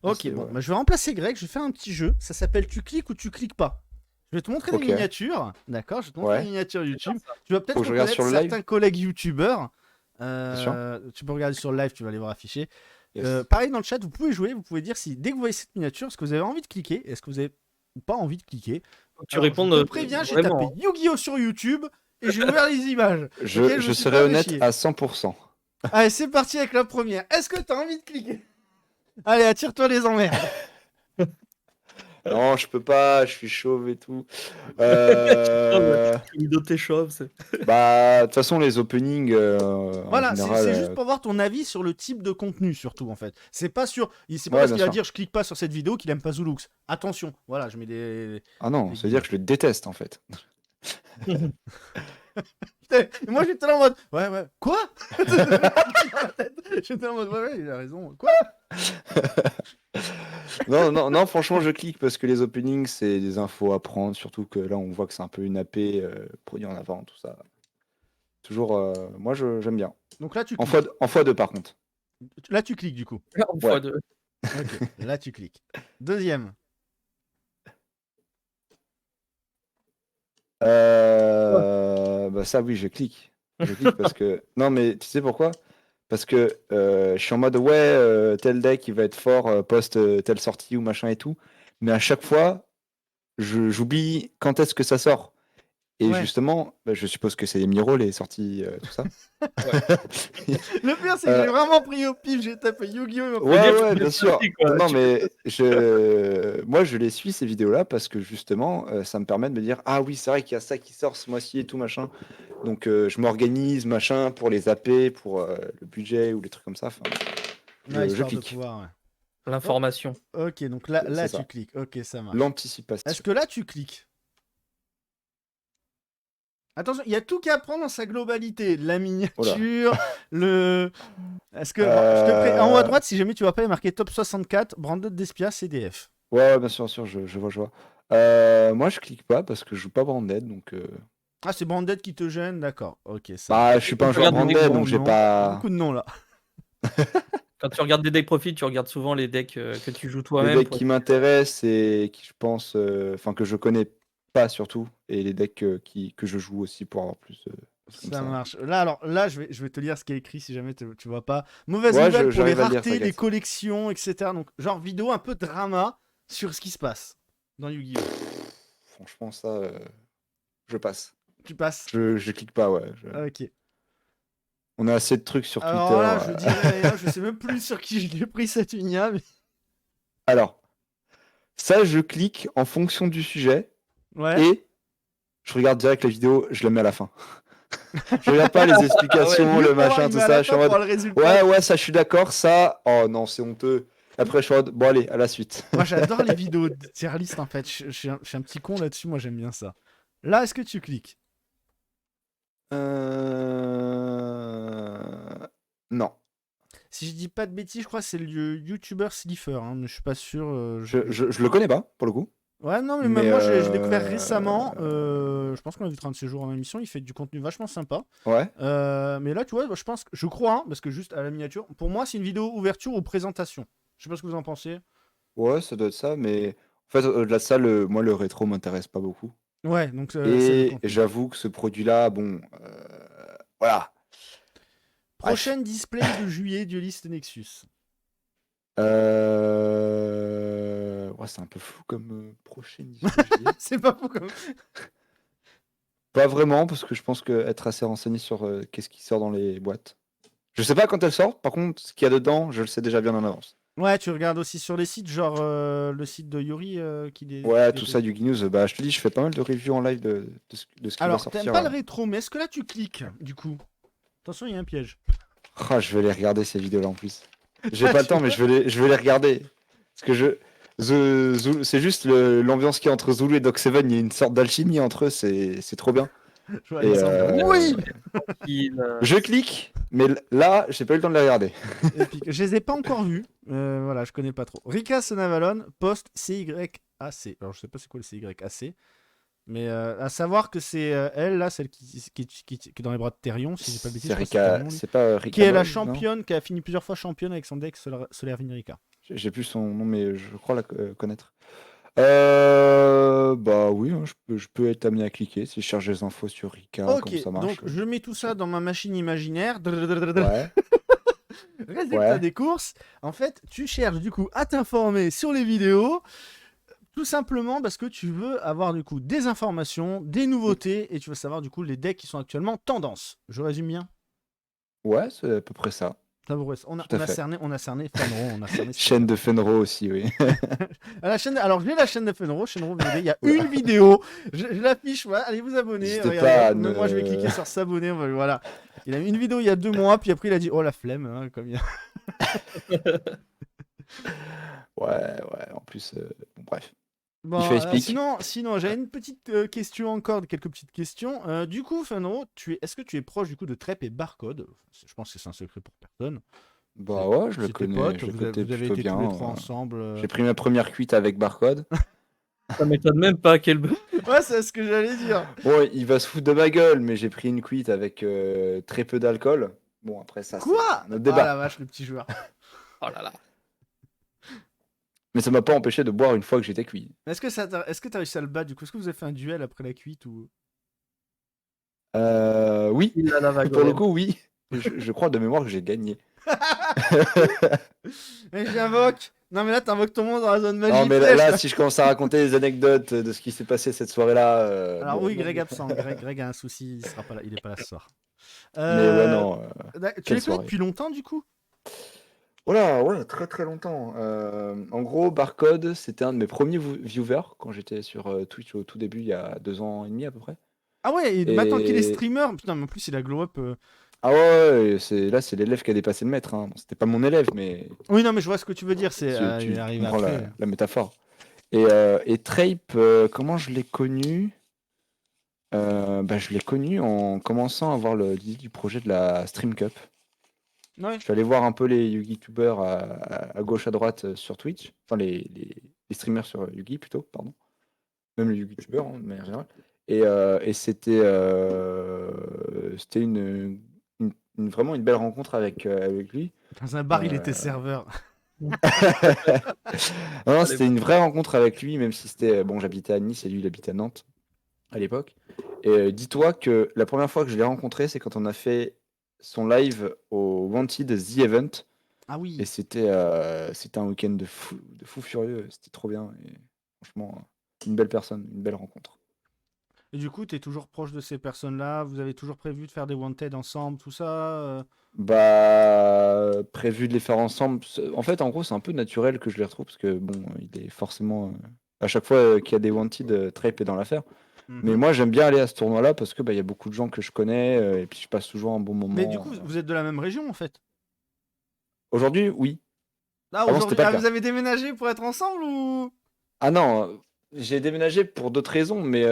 Ok, C'est- bon, ouais. bah, je vais remplacer Greg, je vais faire un petit jeu. Ça s'appelle Tu cliques ou tu cliques pas. Je vais te montrer des Ok. miniatures. D'accord, je vais te montrer Ouais. des miniatures YouTube. ça. Tu vas peut-être Faut que je regarde reconnaître sur le live. certains collègues YouTubeurs. sûr. Tu peux regarder sur le live, tu vas les voir afficher. Yes. Pareil dans le chat, vous pouvez jouer, vous pouvez dire si dès que vous voyez cette miniature, est-ce que vous avez envie de cliquer, est-ce que vous avez pas envie de cliquer. Faut que tu Alors, répondes je te préviens, j'ai vraiment, tapé Yu-Gi-Oh sur YouTube et j'ai ouvert les images. Ok, Je me suis serai pas fait honnête chier. à 100%. Allez, c'est parti avec la première. Est-ce que t'as envie de cliquer? Allez, attire-toi les emmerdes. Non, je peux pas, je suis chauve et tout. Ludo, t'es chauve, c'est- Bah, de toute façon, les openings, en Voilà, général. c'est juste pour voir ton avis sur le type de contenu, surtout en fait. C'est pas sur. C'est pas Ouais, parce bien qu'il va sûr. dire je clique pas sur cette vidéo qu'il aime pas Zulux. Attention, voilà, je mets des. Ah non, des ça veut dire que je le déteste en fait. Putain, et moi j'étais là en mode. Ouais, quoi? J'étais en mode, ouais, il a raison. Quoi? Non, franchement, je clique parce que les openings, c'est des infos à prendre, surtout que là, on voit que c'est un peu une AP, produit en avant, tout ça. Toujours, moi, j'aime bien. Donc là tu En cliques. x2 par contre. Là tu cliques du coup. En Ouais. x2. Ok, là tu cliques. Deuxième. Bah ça, oui, je clique. Je clique parce que. Non, mais tu sais pourquoi? Parce que je suis en mode ouais, tel deck il va être fort post telle sortie ou machin et tout. Mais à chaque fois, j'oublie quand est-ce que ça sort. Et Ouais. justement, bah, je suppose que c'est les Miro, les sorties, tout ça. Le pire c'est que j'ai vraiment pris au pif, j'ai tapé Yu-Gi-Oh! Il m'a fait Ouais, dire, ouais, tu bien sûr. aussi, quoi. Non, Tu mais moi, je les suis, ces vidéos-là, parce que justement, ça me permet de me dire, ah oui, c'est vrai qu'il y a ça qui sort ce mois-ci et tout, machin. Donc, je m'organise, machin, pour les AP, pour le budget ou les trucs comme ça. Enfin, Ouais, je histoire de clique. pouvoir, ouais. L'information. Ok, donc là C'est tu ça. cliques. Ok, ça marche. L'anticipation. Est-ce que là tu cliques? Attention, il y a tout qu'à prendre dans sa globalité. La miniature, le. Est-ce que. En haut à droite, si jamais tu vois pas, il y a marqué top 64, Branded Despia, CDF. Ouais, bien sûr, je vois. Moi, je clique pas parce que je joue pas Branded, donc. Ah, c'est Branded qui te gêne, d'accord. Ok, ça. Bah, je suis pas un joueur Regarde des Branded, Bon, donc j'ai non. pas. Beaucoup de noms là. Quand tu regardes des decks profit, tu regardes souvent les decks que tu joues Les toi-même. decks qui m'intéressent et qui, je pense, enfin, que je connais pas surtout, et les decks que je joue aussi pour avoir plus. Comme Ça ça. marche. Là, alors, là, je vais te lire ce qui est écrit si jamais tu vois pas. Mauvaise Ouais, nouvelle pour les j'arrive à lire, raretés, les t'inquiète. collections, etc. Donc, genre vidéo un peu drama sur ce qui se passe dans Yu-Gi-Oh! Franchement, ça, je passe. Tu passes. Je clique pas, ouais. Ok. On a assez de trucs sur Alors Twitter. là, je dirais rien, je sais même plus sur qui j'ai pris cette unia, mais. Alors, ça, je clique en fonction du sujet Ouais. et je regarde direct la vidéo, je la mets à la fin. Je regarde pas les explications, le machin, tout ça. Je suis en mode, le résultat. ouais, ça, je suis d'accord. Ça, oh non, c'est honteux. Après, je suis en mode, bon, allez, à la suite. Moi, j'adore les vidéos de tier list en fait. Je suis un petit con là-dessus, moi, j'aime bien ça. Là, est-ce que tu cliques? Non. Si je dis pas de bêtises, je crois que c'est le YouTuber Slifer, hein, mais je suis pas sûr. Je le connais pas, pour le coup. Ouais, non, mais Mais moi, j'ai découvert récemment. Je pense qu'on invitera un de ces jours en émission. Il fait du contenu vachement sympa. ouais, Mais là, tu vois, je crois, hein, parce que juste à la miniature, pour moi, c'est une vidéo ouverture ou présentation. Je sais pas ce que vous en pensez. ouais, ça doit être ça, mais en fait, au-delà de ça, moi, le rétro m'intéresse pas beaucoup. Ouais, donc c'est le Et contenu. j'avoue que ce produit-là, bon, voilà. Bref. Prochaine display de juillet du liste Nexus. Ouais, c'est un peu flou comme prochaine display juillet. C'est pas fou comme. Pas vraiment, parce que je pense être assez renseigné sur qu'est-ce qui sort dans les boîtes. Je sais pas quand elles sortent, par contre, ce qu'il y a dedans, je le sais déjà bien en avance. Ouais, tu regardes aussi sur les sites, genre le site de Yuri Ouais, tout ça, Yugi News, bah je te dis, je fais pas mal de reviews en live de ce qui va Alors, t'aimes sortir. pas le rétro, mais est-ce que là tu cliques, du coup? Attention, il y a un piège. Ah, je vais les regarder ces vidéos-là en plus. J'ai Ah, pas le tu temps, mais je vais les regarder. Parce que c'est juste l'ambiance qu'il y a entre Zulu et Doc Seven, il y a une sorte d'alchimie entre eux, c'est trop bien. Je vois Et Alexandre. Oui! je clique, mais là, j'ai pas eu le temps de les regarder. Épique. Je les ai pas encore vus. Voilà, je connais pas trop. Rika Sonavalon poste CYAC. Alors, je sais pas c'est quoi le CYAC. Mais à savoir que c'est elle, là, celle qui est dans les bras de Therion, si j'ai pas de bêtises. C'est je crois que c'est Therion, lui. c'est pas Rika Qui est la Boy, non. championne, qui a fini plusieurs fois championne avec son deck Solaire Vinerica. J'ai plus son nom, mais je crois la connaître. Bah oui, hein, je peux être amené à cliquer si je cherche des infos sur Rika, Ok, comment ça marche. donc je mets tout ça dans ma machine imaginaire. Ouais, Résultat ouais. des courses. En fait, tu cherches du coup à t'informer sur les vidéos. Tout simplement parce que tu veux avoir du coup des informations, des nouveautés et tu veux savoir du coup les decks qui sont actuellement tendance. Je résume bien. Ouais, c'est à peu près ça. Ça vous reste. Tout à fait. On a cerné Fenro, on a cerné Chaîne de Fenro aussi, oui. à la chaîne. Alors j'ai la chaîne de Fenro, VOD, il y a une vidéo. Je l'affiche, voilà, allez vous abonner. N'hésitez Regardez, pas à même moi je vais cliquer sur s'abonner. Voilà. Il a mis une vidéo il y a 2 mois, puis après il a dit oh la flemme, hein, comme il y a. Ouais, en plus, bon, bref. Bon, Il fait explique. sinon j'avais une petite question encore, quelques petites questions. Du coup, Fenro, est-ce que tu es proche du coup de Trep et Barcode? Je pense que c'est un secret pour personne. Bah ouais, je le C'est tes connais, potes, je le vous avez connais été plutôt bien. tous les trois ensemble. J'ai pris ma première cuite avec Barcode. Ça m'étonne même pas quel. Ouais, c'est ce que j'allais dire. Bon, il va se foutre de ma gueule, mais j'ai pris une cuite avec très peu d'alcool. Bon, après ça, c'est Quoi? un autre Ah débat. la vache, le petit joueur. Oh là là. Mais ça m'a pas empêché de boire une fois que j'étais cuit. Est-ce que t'as réussi à le battre du coup? Est-ce que vous avez fait un duel après la cuite ou... Oui, Il a la vague. pour le coup, oui. Je crois de mémoire que j'ai gagné. Mais j'invoque. Non mais là t'invoques ton monde dans la zone Non, magique. mais flèche, là, si je commence à raconter des anecdotes de ce qui s'est passé cette soirée-là. Alors bon. oui, Greg absent. Greg a un souci, il sera pas là, il est pas là ce soir. Mais ouais, non. Tu les quelle connais soirée. depuis longtemps du coup? Oh là, ouais, très très longtemps. En gros, Barcode, c'était un de mes premiers viewers quand j'étais sur Twitch au tout début, il y a 2 ans et demi à peu près. Ah ouais, et maintenant qu'il est Et- streamer, putain, mais en plus il a glow up. Ah ouais, c'est l'élève qui a dépassé le maître. Hein. Bon, c'était pas mon élève, mais Oui, non, mais je vois ce que tu veux dire, c'est tu il est arrivé comprends après. la métaphore. Et Trape, comment je l'ai connu? Bah, je l'ai connu en commençant à voir l'idée du projet de la Stream Cup. Ouais. Je suis allé voir un peu les YouTubers à gauche, à droite sur Twitch. Enfin, les streamers sur Yugi plutôt, pardon. Même les YouTubers, hein, de manière générale. Et c'était vraiment une belle rencontre avec lui. Dans un bar, il était serveur. Non, c'était une vraie rencontre avec lui, même si c'était. Bon, j'habitais à Nice et lui, il habitait à Nantes à l'époque. Et dis-toi que la première fois que je l'ai rencontré, c'est quand on a fait son live au Wanted The Event. Ah oui. Et c'était un week-end de fou furieux. C'était trop bien. Et franchement, une belle personne, une belle rencontre. Et du coup, t'es toujours proche de ces personnes-là. Vous avez toujours prévu de faire des wanted ensemble, tout ça. Bah, prévu de les faire ensemble. En fait, en gros, c'est un peu naturel que je les retrouve parce que bon, il est forcément à chaque fois qu'il y a des wanted, Trape est dans l'affaire. Mais Mhm. moi, j'aime bien aller à ce tournoi-là parce que bah, il y a beaucoup de gens que je connais et puis je passe toujours un bon moment. Mais du coup, vous êtes de la même région en fait. Aujourd'hui, oui. Ah, Avant, c'était pas le cas. vous avez déménagé pour être ensemble ou? Ah non, j'ai déménagé pour d'autres raisons, mais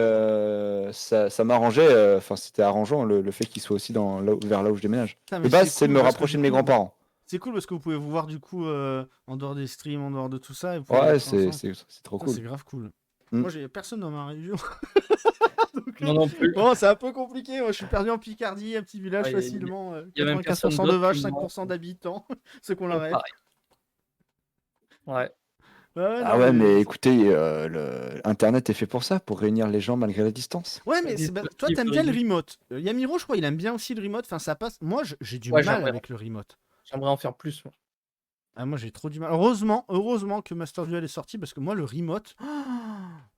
ça m'arrangeait. Enfin, c'était arrangeant le fait qu'il soit aussi vers là où je déménage. Putain, mais De base, c'est c'est de cool me parce que rapprocher du de mes coup, grands-parents. C'est cool parce que vous pouvez vous voir du coup en dehors des streams, en dehors de tout ça. Et vous pouvez Ouais, être ensemble. c'est trop Ça, cool. c'est grave cool. Moi, j'ai personne dans ma région. Donc, Non, non plus. bon, c'est un peu compliqué. Moi, je suis perdu en Picardie, un petit village Ouais, facilement. y a même 95% personne de d'autre vaches, qui me manque. 5% d'habitants. Ceux qu'on la rêve. Pareil. Ouais. Ouais, Ah non, ouais, mais écoutez, Internet est fait pour ça, pour réunir les gens malgré la distance. Ouais, mais toi, t'aimes bien le réduit. remote. Yamiro, je crois, il aime bien aussi le remote. Enfin, ça passe. Moi, j'ai du Ouais, mal j'aimerais avec le remote. en faire plus. Moi. Ah, moi, j'ai trop du mal. Heureusement que Master Duel est sorti parce que moi, le remote.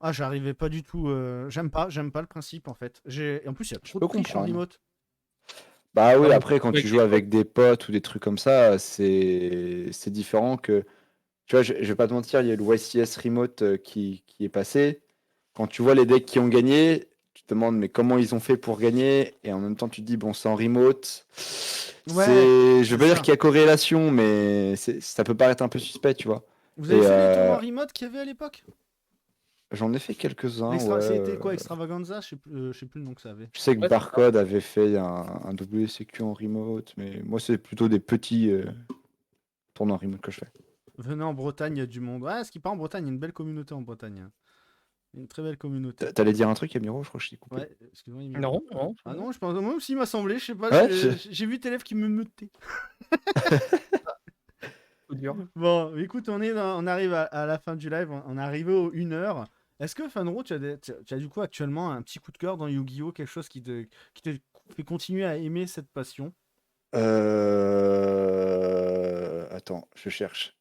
Ah, j'arrivais pas du tout. J'aime pas le principe en fait. En plus, il y a trop de peux triche en comprendre. remote. Bah oui, Ah, après, quand avec tu des joues avec des potes ou des trucs comme ça, c'est différent que. Tu vois, je vais pas te mentir, il y a le YCS Remote qui est passé. Quand tu vois les decks qui ont gagné, tu te demandes mais comment ils ont fait pour gagner, et en même temps tu te dis bon, c'est en remote. Ouais, Je veux pas c'est dire ça. qu'il y a corrélation, mais ça peut paraître un peu suspect, tu vois. Vous Et avez fait les tournois remote qu'il y avait à l'époque? j'en ai fait quelques-uns, ouais. C'était quoi, Extravaganza? Je sais plus le nom que ça avait. Je sais que Ouais, c'est ça. Barcode avait fait un WCQ en remote, mais moi c'est plutôt des petits tournois remote que je fais. Venez en Bretagne, il y a du monde. Ouais, ce qui part en Bretagne, il y a une belle communauté en Bretagne. Une très belle communauté. T'allais dire un truc, Amiro? Je crois que je t'ai coupé. Ouais, excuse-moi, Emile. Non, non. Ah non, je pense. Moi aussi, il m'a semblé, je sais pas. Ouais, J'ai vu tes lèvres qui me meutaient. Coup dur. Bon, écoute, on arrive à la fin du live. On est arrivé aux 1h. Est-ce que, Fanro, tu as du coup actuellement un petit coup de cœur dans Yu-Gi-Oh! Quelque chose qui te fait continuer à aimer cette passion? Attends, je cherche.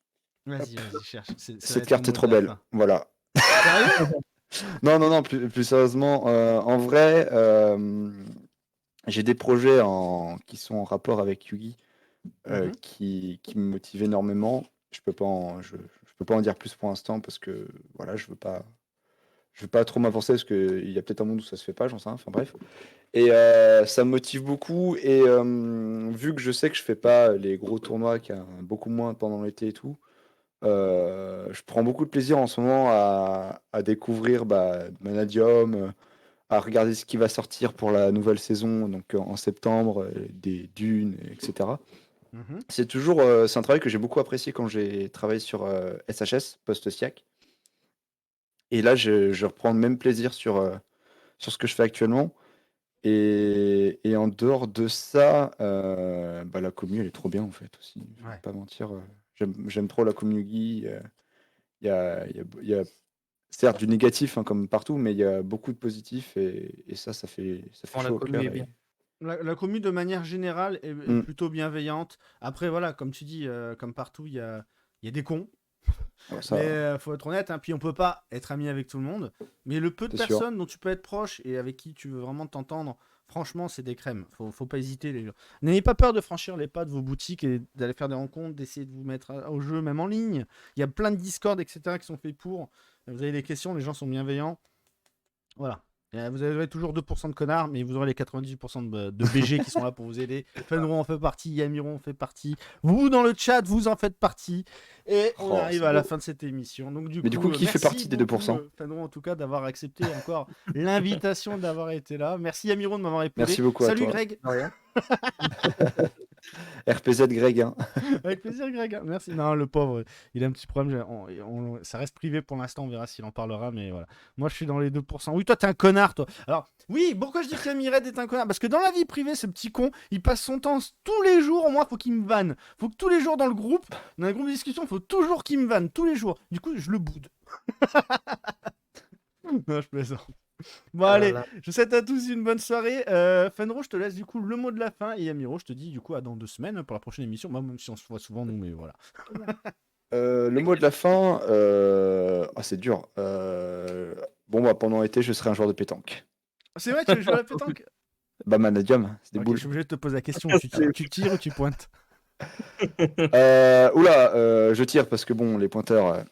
Vas-y, cherche. Ça va Cette être carte le est mot trop de la belle. fin. Voilà. Sérieux? Non, plus sérieusement, en vrai, j'ai des projets qui sont en rapport avec Yugi Mhm. qui me motivent énormément. Je peux pas en dire plus pour l'instant parce que voilà, je veux pas trop m'avancer parce qu'il y a peut-être un monde où ça se fait pas, j'en sais rien. Enfin bref. Et ça me motive beaucoup. Et vu que je sais que je fais pas les gros tournois, qu'il y a beaucoup moins pendant l'été et tout, je prends beaucoup de plaisir en ce moment à découvrir Manadium, à regarder ce qui va sortir pour la nouvelle saison, donc en septembre, des dunes, etc. Mhm. C'est un travail que j'ai beaucoup apprécié quand j'ai travaillé sur SHS, post-SIAC. Et là, je reprends le même plaisir sur ce que je fais actuellement. Et en dehors de ça, la commu, elle est trop bien en fait aussi. Je vais Ouais. pas mentir. J'aime trop la community. Il y a certes du négatif hein, comme partout, mais il y a beaucoup de positifs et ça fait Bon, la chaud au commu cœur. est bien. La commu, de manière générale, est Mm, plutôt bienveillante. Après, voilà, comme tu dis, comme partout, il y a des cons. ouais, ça, Mais faut être honnête, hein, puis on peut pas être ami avec tout le monde. Mais le peu de c'est sûr. personnes dont tu peux être proche et avec qui tu veux vraiment t'entendre, franchement, c'est des crèmes. Faut pas hésiter, les gens. N'ayez pas peur de franchir les pas de vos boutiques et d'aller faire des rencontres, d'essayer de vous mettre au jeu, même en ligne. Il y a plein de Discord, etc., qui sont faits pour. Vous avez des questions, les gens sont bienveillants. Voilà. Vous avez toujours 2% de connards, mais vous aurez les 98% de BG qui sont là pour vous aider. Fenro en fait partie, Yamiro en fait partie. Vous, dans le chat, vous en faites partie. Et on Oh, arrive c'est à la beau. fin de cette émission. Donc, Mais du coup, qui fait merci partie des beaucoup, 2%? Fenro, en tout cas, d'avoir accepté encore l'invitation, d'avoir été là. Merci, Yamiro, de m'avoir épaulé. Merci beaucoup à Salut, toi. Greg. De rien. RPZ Greg, hein. Avec plaisir, Greg. Merci. Non, le pauvre, il a un petit problème. Ça reste privé pour l'instant. On verra s'il en parlera. Mais voilà. Moi, je suis dans les 2%. Oui, toi, t'es un connard, toi. Alors, oui, pourquoi je dis que Red est un connard? Parce que dans la vie privée, ce petit con, il passe son temps tous les jours. Au moins, faut qu'il me vanne. Faut que tous les jours dans le groupe, dans un groupe de discussion, faut toujours qu'il me vanne. Tous les jours. Du coup, je le boude. Non, je plaisante. Bon, allez, je vous souhaite à tous une bonne soirée. Fenro, je te laisse du coup le mot de la fin. Et Yamiro, je te dis du coup à dans 2 semaines pour la prochaine émission. Moi, même si on se voit souvent, nous, mais voilà. Le mot de la fin, c'est dur. Pendant l'été, je serai un joueur de pétanque. C'est vrai, tu veux jouer à la pétanque? Manadium, c'est des Ok, boules. je suis obligé de te poser la question. Tu tires ou tu pointes? Je tire parce que bon, les pointeurs.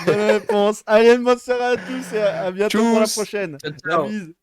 Bonne réponse. Allez, une bonne soirée à tous et à bientôt pour la Tchuss. prochaine. Ciao, La ciao. bise.